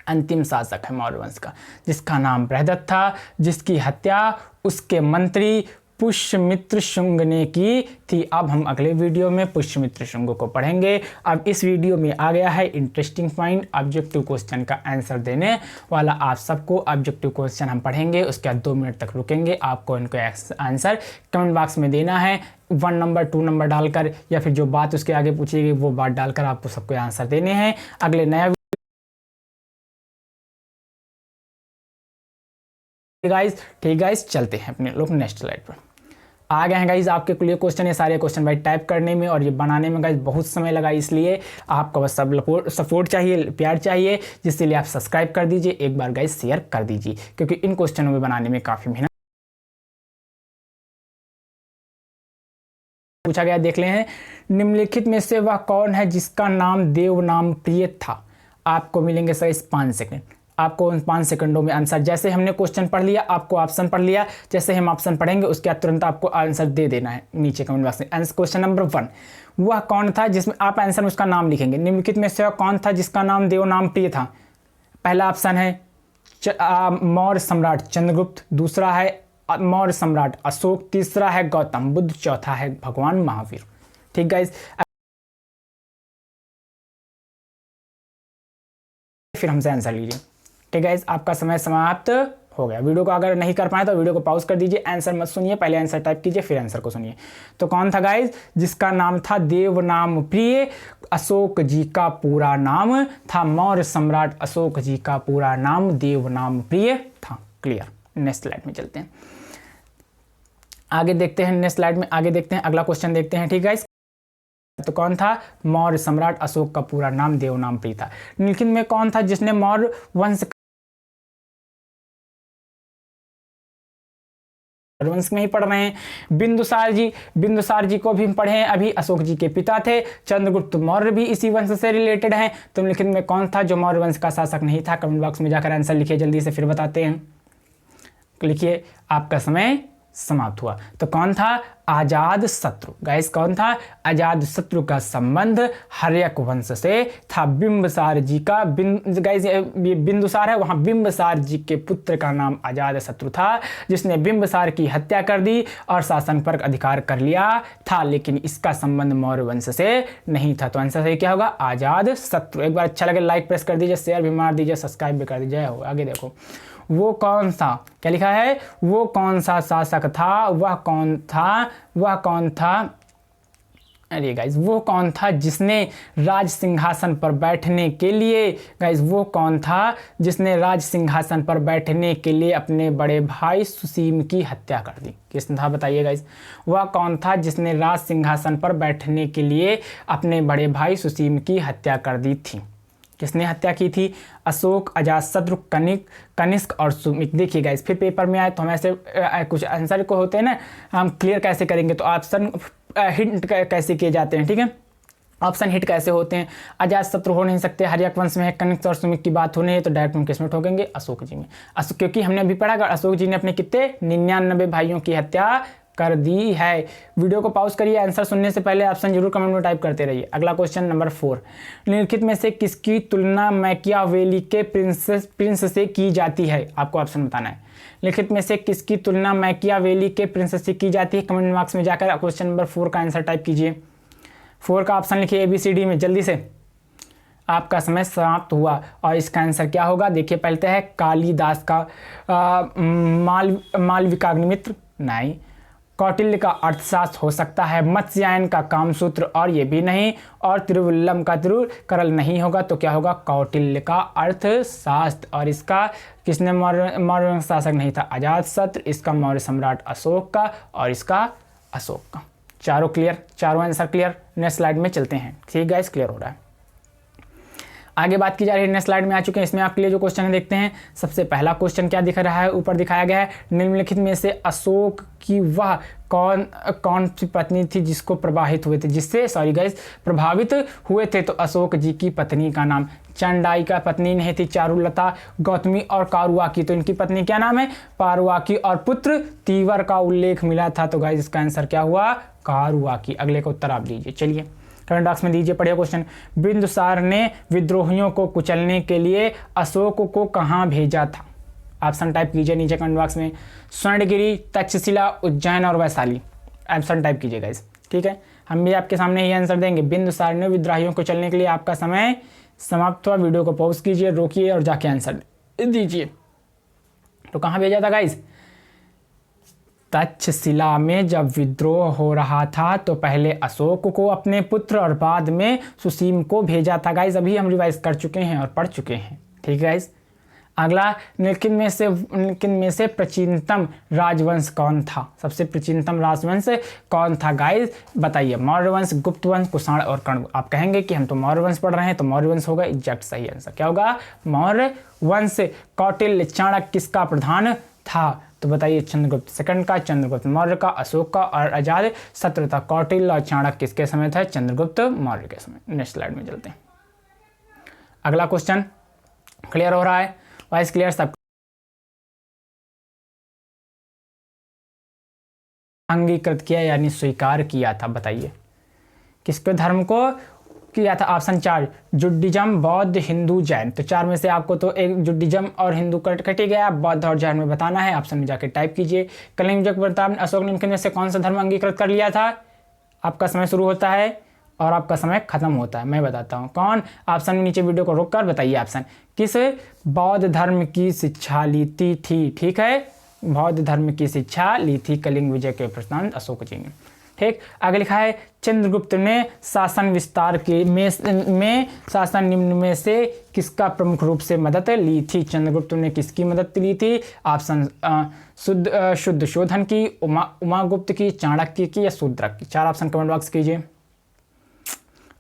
अंतिम शासक है मौर्य वंश का, जिसका नाम बृहदत्त था, जिसकी हत्या उसके मंत्री पुष्यमित्र शुंग ने की थी। अब हम अगले वीडियो में पुष्यमित्र शुंग को पढ़ेंगे। अब इस वीडियो में आ गया है इंटरेस्टिंग पॉइंट, ऑब्जेक्टिव क्वेश्चन का आंसर देने वाला। आप सबको ऑब्जेक्टिव क्वेश्चन हम पढ़ेंगे, उसके बाद 2 मिनट तक रुकेंगे। आपको इनको आंसर कमेंट बॉक्स में देना है, 1 नंबर 2 नंबर डालकर, या फिर जो बात उसके आगे पूछी गई वो बात डालकर आपको सबको आंसर देने हैं। अगले नया गाइस, ठीक गाइस, चलते हैं अपने लोग नेक्स्ट स्लाइड पर। आ गए हैं गाइस आपके लिए क्वेश्चन, ये सारे क्वेश्चन भाई टाइप करने में और ये बनाने में गाइस बहुत समय लगा, इसलिए आपका बस सब सपोर्ट चाहिए, प्यार चाहिए, जिसके लिए आप सब्सक्राइब कर दीजिए, एक बार गाइस शेयर कर दीजिए, क्योंकि इन क्वेश्चनों में बनाने में काफ़ी मेहनत पूछा गया। देख ले हैं, निम्नलिखित में से वह कौन है जिसका नाम देवनाम प्रिय था। आपको मिलेंगे सर 5 सेकंड, आपको उन 5 सेकंडों में आंसर, जैसे हमने क्वेश्चन पढ़ लिया आपको ऑप्शन पढ़ लिया, जैसे हम ऑप्शन पढ़ेंगे उसके बाद तुरंत आपको आंसर दे देना है नीचे कमेंट बॉक्स में। आंसर क्वेश्चन नंबर 1, वह कौन था जिसमें आप आंसर में उसका नाम लिखेंगे। निम्नलिखित में से वह कौन था जिसका नाम देवनाम प्रिय था। पहला ऑप्शन है मौर्य सम्राट चंद्रगुप्त, दूसरा है मौर्य सम्राट अशोक, तीसरा है गौतम बुद्ध, चौथा है भगवान महावीर। ठीक गाइस, फिर हमसे आंसर लीजिए। ठीक है, आपका समय समाप्त हो गया। वीडियो को अगर नहीं कर पाए तो वीडियो को पॉज कर दीजिए, आंसर मत सुनिए, पहले आंसर टाइप कीजिए फिर आंसर को सुनिए। तो कौन था गाइज जिसका नाम था देवनाम प्रिय? अशोक जी का पूरा नाम था, मौर्य सम्राट अशोक जी का पूरा नाम देवनाम प्रिय था। क्लियर। नेक्स्ट स्लाइड में चलते हैं, आगे देखते हैं। नेक्स्ट स्लाइड में आगे देखते हैं, अगला क्वेश्चन देखते हैं। ठीक है, तो कौन था? मौर्य सम्राट अशोक का पूरा नाम देवनाम प्रिय था। निम्नलिखित में कौन था जिसने मौर्य वंश में ही पढ़ रहे हैं? बिंदुसार जी को भी हम पढ़े हैं, अभी अशोक जी के पिता थे। चंद्रगुप्त मौर्य भी इसी वंश से रिलेटेड हैं। तो निम्नलिखित में कौन था जो मौर्य वंश का शासक नहीं था? कमेंट बॉक्स में जाकर आंसर लिखिए जल्दी से, फिर बताते हैं। लिखिए, आपका समय समाप्त हुआ। तो कौन था? अजात शत्रु। गाइस कौन था? अजात शत्रु का संबंध हर्यक वंश से था। बिंबिसार जी का गाइस ये बिंदुसार है, वहां बिंबिसार जी के पुत्र का नाम अजात शत्रु था, जिसने बिंबिसार की हत्या कर दी और शासन पर अधिकार कर लिया था, लेकिन इसका संबंध मौर्य वंश से नहीं था। तो आंसर सही क्या होगा? अजात शत्रु। एक बार अच्छा लगे लाइक प्रेस कर दीजिए, शेयर भी मार दीजिए, सब्सक्राइब भी कर दीजिए। आगे देखो, वो कौन सा, क्या लिखा है? वो कौन सा शासक था? वह कौन था? अरे गाइज, वो कौन था जिसने राज सिंहासन पर बैठने के लिए, गाइज वो कौन था जिसने राज सिंहासन पर बैठने के लिए अपने बड़े भाई सुसीम की हत्या कर दी? किसने था बताइए गाइज? वह कौन था जिसने राज सिंहासन पर बैठने के लिए अपने बड़े भाई सुसीम की हत्या कर दी थी? किसने हत्या की थी? अशोक, अजातशत्रु, कनिष्क और सुमित। देखिए गाइस, फिर पेपर में आए तो हम ऐसे कुछ आंसर को होते हैं ना, हम क्लियर कैसे करेंगे, तो ऑप्शन हिंट कैसे किए जाते हैं। ठीक है, ऑप्शन हिट कैसे होते हैं? अजातशत्रु हो नहीं सकते, हर्यक वंश में है। कनिष्क और सुमित की बात होनी है तो डायरेक्ट हम किसमें ठोकेंगे? अशोक जी में। क्योंकि हमने अभी पढ़ा अशोक जी ने अपने कितने 99 भाइयों की हत्या कर दी है। वीडियो को पॉज करिए, आंसर सुनने से पहले ऑप्शन जरूर कमेंट में टाइप करते रहिए। अगला क्वेश्चन नंबर 4, निम्नलिखित में से किसकी तुलना मैकियावेली के प्रिंस से की जाती है? आपको ऑप्शन बताना है। लिखित में से किसकी तुलना मैकियावेली के प्रिंस से की जाती है? कमेंट बॉक्स में जाकर क्वेश्चन नंबर 4 का आंसर टाइप कीजिए। 4 का ऑप्शन लिखिए ABCD में जल्दी से। आपका समय समाप्त हुआ और इसका आंसर क्या होगा? देखिए, पहले है कालिदास का मालविकाग्निमित्र, नहीं। कौटिल्य का अर्थशास्त्र हो सकता है, मत्स्यायन का कामसूत्र और ये भी नहीं, और तिरुवल्लम का तिरुकरल नहीं होगा। तो क्या होगा? कौटिल्य का अर्थशास्त्र। और इसका किसने मौर्य शासक नहीं था? अजातशत्रु। इसका मौर्य सम्राट अशोक का, और इसका अशोक का। चारों क्लियर, चारों आंसर क्लियर। नेक्स्ट स्लाइड में चलते हैं। ठीक गाइस, क्लियर हो रहा है। आगे बात की जा रही है, नेक्स्ट स्लाइड में आ चुके हैं। इसमें आपके लिए जो क्वेश्चन है देखते हैं। सबसे पहला क्वेश्चन क्या दिख रहा है? ऊपर दिखाया गया है, निम्नलिखित में से अशोक की वह कौन सी पत्नी थी जिसको प्रभावित हुए थे, प्रभावित हुए थे? तो अशोक जी की पत्नी का नाम चंडाई का पत्नी नहीं थी, चारुलता, गौतमी और कारुआकी। तो इनकी पत्नी क्या नाम है? पारुआकी। और पुत्र तीवर का उल्लेख मिला था। तो गाइस इसका आंसर क्या हुआ? कारुआकी। अगले का उत्तर आप दीजिए। चलिए कमेंट बॉक्स में दीजिए, पढ़िए क्वेश्चन। बिंदुसार ने विद्रोहियों को कुचलने के लिए अशोक को कहाँ भेजा था? ऑप्शन टाइप कीजिए नीचे कमेंट बॉक्स में। स्वर्णगिरी, तक्षशिला, उज्जैन और वैशाली। ऑप्शन टाइप कीजिए गाइस। ठीक है, हम भी आपके सामने ये आंसर देंगे। बिंदुसार ने विद्रोहियों को चलने के लिए। आपका समय समाप्त हुआ। वीडियो को पॉज कीजिए, रोकिए और जाके आंसर दीजिए। तो कहाँ भेजा था गाइस? तक्षशिला में जब विद्रोह हो रहा था तो पहले अशोक को अपने पुत्र और बाद में सुसीम को भेजा था। गाइस अभी हम रिवाइज कर चुके हैं और पढ़ चुके हैं। ठीक है गाइस, अगला निम्नलिखित में से प्राचीनतम राजवंश कौन था? सबसे प्राचीनतम राजवंश कौन था गाइस? बताइए। मौर्य वंश, गुप्त वंश, कुषाण और कण्व। आप कहेंगे कि हम तो मौर्य वंश पढ़ रहे हैं, तो मौर्य वंश होगा एग्जैक्ट सही आंसर। क्या होगा? मौर्य वंश। कौटिल्य, चाणक्य किसका प्रधान था? तो बताइए। चंद्रगुप्त सेकंड का, चंद्रगुप्त मौर्य का, अशोक का और अजातशत्रु था। कौटिल्य और चाणक्य किसके समय था? चंद्रगुप्त मौर्य के समय। नेक्स्ट स्लाइड में चलते हैं। अगला क्वेश्चन क्लियर हो रहा है? वॉइस क्लियर सब? अंगीकृत किया यानी स्वीकार किया था, बताइए किसके धर्म को किया था? ऑप्शन 4 जुडिज्म, बौद्ध, हिंदू, जैन। तो 4 में से आपको तो एक जुडिज्म और हिंदू कट गया, बौद्ध और जैन में बताना है। ऑप्शन में जाके टाइप कीजिए। कलिंग प्रताप ने अशोक निम्नलिखित में से कौन सा धर्म अंगीकृत कर लिया था? आपका समय शुरू होता है और आपका समय खत्म होता है। मैं बताता हूँ कौन। ऑप्शन में नीचे वीडियो को रोक कर बताइए ऑप्शन। किस बौद्ध धर्म की शिक्षा ली थी? ठीक है, बौद्ध धर्म की शिक्षा ली थी कलिंग विजय के पश्चात अशोक जी ने। ठीक, आगे लिखा है चंद्रगुप्त ने शासन विस्तार के में शासन निम्न में से किसका प्रमुख रूप से मदद ली थी? चंद्रगुप्त ने किसकी मदद ली थी? ऑप्शन शुद्ध शोधन की, उमागुप्त की, चाणक्य की या शूद्रक की? 4 ऑप्शन कमेंट बॉक्स कीजिए।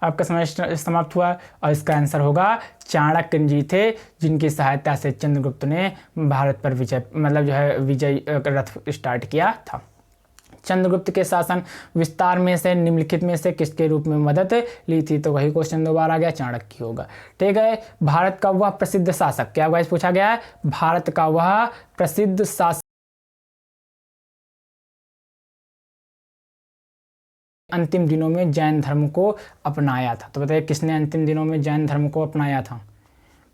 आपका समय समाप्त हुआ और इसका आंसर होगा चाणक्य जी थे, जिनकी सहायता से चंद्रगुप्त ने भारत पर विजय विजय रथ स्टार्ट किया था। चंद्रगुप्त के शासन विस्तार में से निम्नलिखित में से किसके रूप में मदद ली थी? तो वही क्वेश्चन दोबारा आ गया, चाणक्य होगा। ठीक है, भारत का वह प्रसिद्ध शासक, क्या गाइस पूछा गया है? भारत का वह प्रसिद्ध शासक अंतिम दिनों में जैन धर्म को अपनाया था। तो बताइए किसने अंतिम दिनों में जैन धर्म को अपनाया था?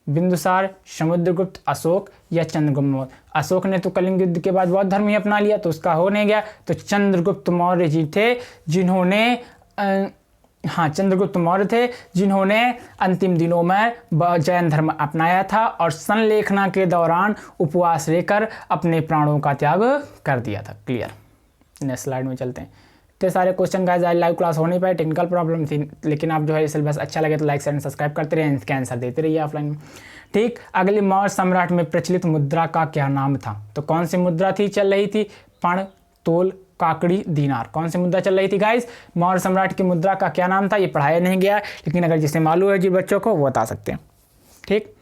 बिंदुसार, समुद्रगुप्त, अशोक या चंद्रगुप्त मौर्य? अशोक ने तो कलिंग युद्ध के बाद बौद्ध धर्म ही अपना लिया, तो उसका हो नहीं गया। तो चंद्रगुप्त मौर्य जी थे जिन्होंने चंद्रगुप्त मौर्य थे जिन्होंने अंतिम दिनों में जैन धर्म अपनाया था और संलेखना के दौरान उपवास लेकर अपने प्राणों का त्याग कर दिया था। क्लियर। नेक्स्ट स्लाइड में चलते हैं। इतने सारे क्वेश्चन गाइस आज लाइव क्लास हो नहीं पाए, टेक्निकल प्रॉब्लम थी, लेकिन आप जो है सिलेबस अच्छा लगे तो लाइक शेयर सब्सक्राइब करते रहिए, इसके आंसर देते रहिए ऑफलाइन में। ठीक, अगली मौर्य सम्राट में प्रचलित मुद्रा का क्या नाम था? तो कौन सी मुद्रा थी चल रही थी? पण, तोल, काकड़ी, दीनार? कौन सी मुद्रा चल रही थी गाइस? मौर्य सम्राट की मुद्रा का क्या नाम था? ये पढ़ाया नहीं गया, लेकिन अगर जिसे मालूम है जी बच्चों को वो बता सकते हैं। ठीक,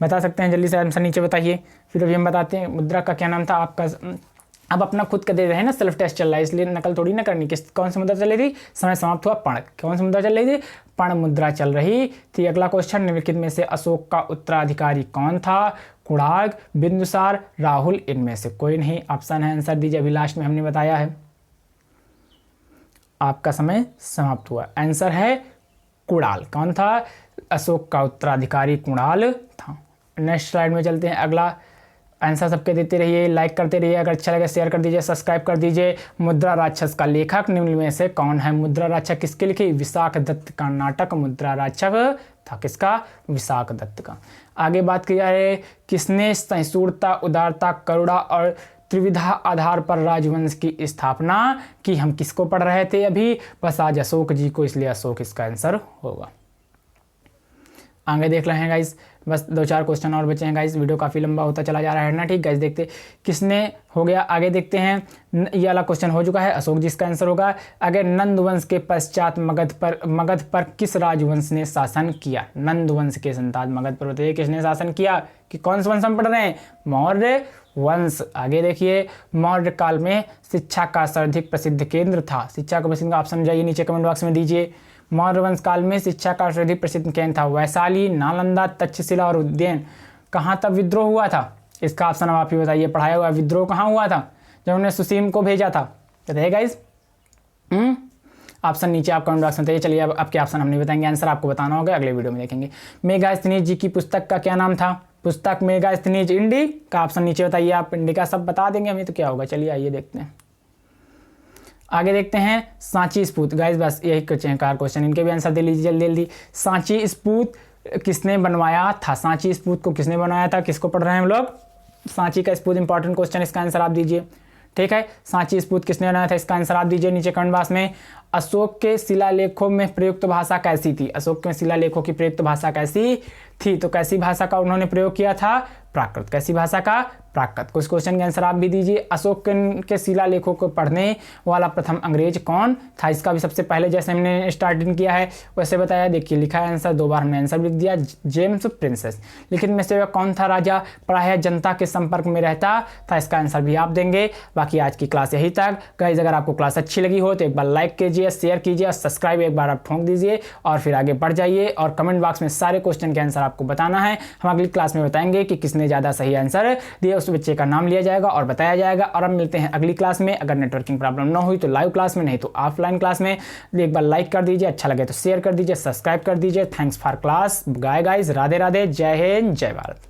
बता सकते हैं, जल्दी से आंसर नीचे बताइए, फिर अभी हम बताते हैं मुद्रा का क्या नाम था। आपका अब अपना खुद का दे रहे हैं ना, सेल्फ टेस्ट चल रहा है, इसलिए नकल थोड़ी ना करनी। कौन सी मुद्रा चल रही थी? समय समाप्त हुआ, पण। कौन सी मुद्रा चल रही थी? पण मुद्रा चल रही थी। अगला क्वेश्चन, निम्नलिखित में से अशोक का उत्तराधिकारी कौन था? कुणाल, बिंदुसार, राहुल? इनमें से कोई नहीं। ऑप्शन है, आंसर दीजिए, अभी लास्ट में हमने बताया है। आपका समय समाप्त हुआ। आंसर है कुणाल। कौन था? अशोक का उत्तराधिकारी कुणाल था। नेक्स्ट स्लाइड में चलते हैं। अगला आंसर सबके देते रहिए, लाइक करते रहिए, अगर अच्छा लगे शेयर कर दीजिए, सब्सक्राइब कर दीजिए। मुद्रा राक्षस का लेखक निम्न में से कौन है? मुद्रा राक्षस किसके लिखी? विशाख दत्त का नाटक मुद्रा राक्षस था। किसका? विशाख दत्त का। आगे बात की जाए, किसने सहिष्णुता, उदारता, करुणा और त्रिविधा आधार पर राजवंश की स्थापना की? हम किसको पढ़ रहे थे अभी? बस आज अशोक जी को, इसलिए अशोक इसका आंसर होगा। आगे देख रहे हैं गाइस, बस 2-4 क्वेश्चन और बचे हैं गाइस, वीडियो काफ़ी लंबा होता चला जा रहा है ना। ठीक गाइस, देखते किसने हो गया। आगे देखते हैं, ये वाला क्वेश्चन हो चुका है, अशोक जी इसका आंसर होगा। आगे, नंद वंश के पश्चात मगध पर किस राजवंश ने शासन किया? नंद वंश के संतान मगध पर बताइए किसने शासन किया? कि कौन सा वंश हम पढ़ रहे हैं? मौर्य वंश। आगे देखिए, मौर्य काल में शिक्षा का सर्वाधिक प्रसिद्ध केंद्र था। शिक्षा का प्रसिद्ध ऑप्शन जाइए नीचे कमेंट बॉक्स में दीजिए। मौर्य वंश काल में शिक्षा का सर्वाधिक प्रसिद्ध केंद्र था वैशाली, नालंदा, तक्षशिला और उज्जैन। कहाँ तक विद्रोह हुआ था? इसका ऑप्शन अब आप ही बताइए। पढ़ाया हुआ विद्रोह कहाँ हुआ था? जब उन्होंने सुसीम को भेजा था। बताइए गाइस। ऑप्शन नीचे आप कमेंट बॉक्स में बताइए। चलिए अब आपके ऑप्शन हम नहीं बताएंगे, आंसर आपको बताना होगा, अगले वीडियो में देखेंगे। मेगास्थनीज जी की पुस्तक का क्या नाम था? पुस्तक मेगास्थनीज इंडी का ऑप्शन नीचे बताइए आप। इंडी का सब बता देंगे हमें तो क्या होगा। चलिए आइए देखते हैं। आगे देखते हैं, सांची स्फूत। गाइस बस यही कार क्वेश्चन, इनके भी आंसर दे लीजिए जल्दी जल्दी। सांची स्फूत किसने बनवाया था? सांची स्फूत को किसने बनाया था? किसको पढ़ रहे हैं हम लोग? सांची का स्फूत इंपॉर्टेंट क्वेश्चन, इसका आंसर आप दीजिए। ठीक है, सांची स्फूत किसने बनाया था? इसका आंसर आप दीजिए नीचे कमेंट बॉक्स में। अशोक के शिलालेखों में प्रयुक्त भाषा कैसी थी? अशोक के शिलालेखों की प्रयुक्त भाषा कैसी थी? तो कैसी भाषा का उन्होंने प्रयोग किया था? प्राकृत। कैसी भाषा का? प्राकृत। कुछ क्वेश्चन के आंसर आप भी दीजिए। अशोक के शिलालेखों को पढ़ने वाला प्रथम अंग्रेज कौन था? इसका भी सबसे पहले जैसे हमने स्टार्टिंग किया है वैसे बताया। देखिए लिखा है आंसर, 2 बार हमने आंसर लिख दिया, जेम्स प्रिंसेस। लेकिन में से कौन था राजा प्रायः जनता के संपर्क में रहता था? इसका आंसर भी आप देंगे। बाकी आज की क्लास यही तक। गाइस अगर आपको क्लास अच्छी लगी हो तो एक बार लाइक कीजिए, शेयर कीजिए और सब्सक्राइब एक बार आप ठोंक दीजिए और फिर आगे बढ़ जाइए। और कमेंट बॉक्स में सारे क्वेश्चन के आंसर आपको बताना है। हम अगली क्लास में बताएंगे कि किसने ज़्यादा सही आंसर दिया, उस बच्चे का नाम लिया जाएगा और बताया जाएगा। और अब मिलते हैं अगली क्लास में। अगर नेटवर्किंग प्रॉब्लम ना हुई तो लाइव क्लास में, नहीं तो ऑफलाइन क्लास में। एक बार लाइक कर दीजिए, अच्छा लगे तो शेयर कर दीजिए, सब्सक्राइब कर दीजिए। Thanks for class. Bye guys, Radhe Radhe, जय हिंद, जय भारत।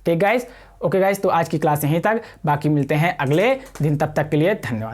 ठीक गाइस, ओके गाइस, तो आज की क्लास यहीं तक। बाकी मिलते हैं अगले दिन, तब तक के लिए धन्यवाद।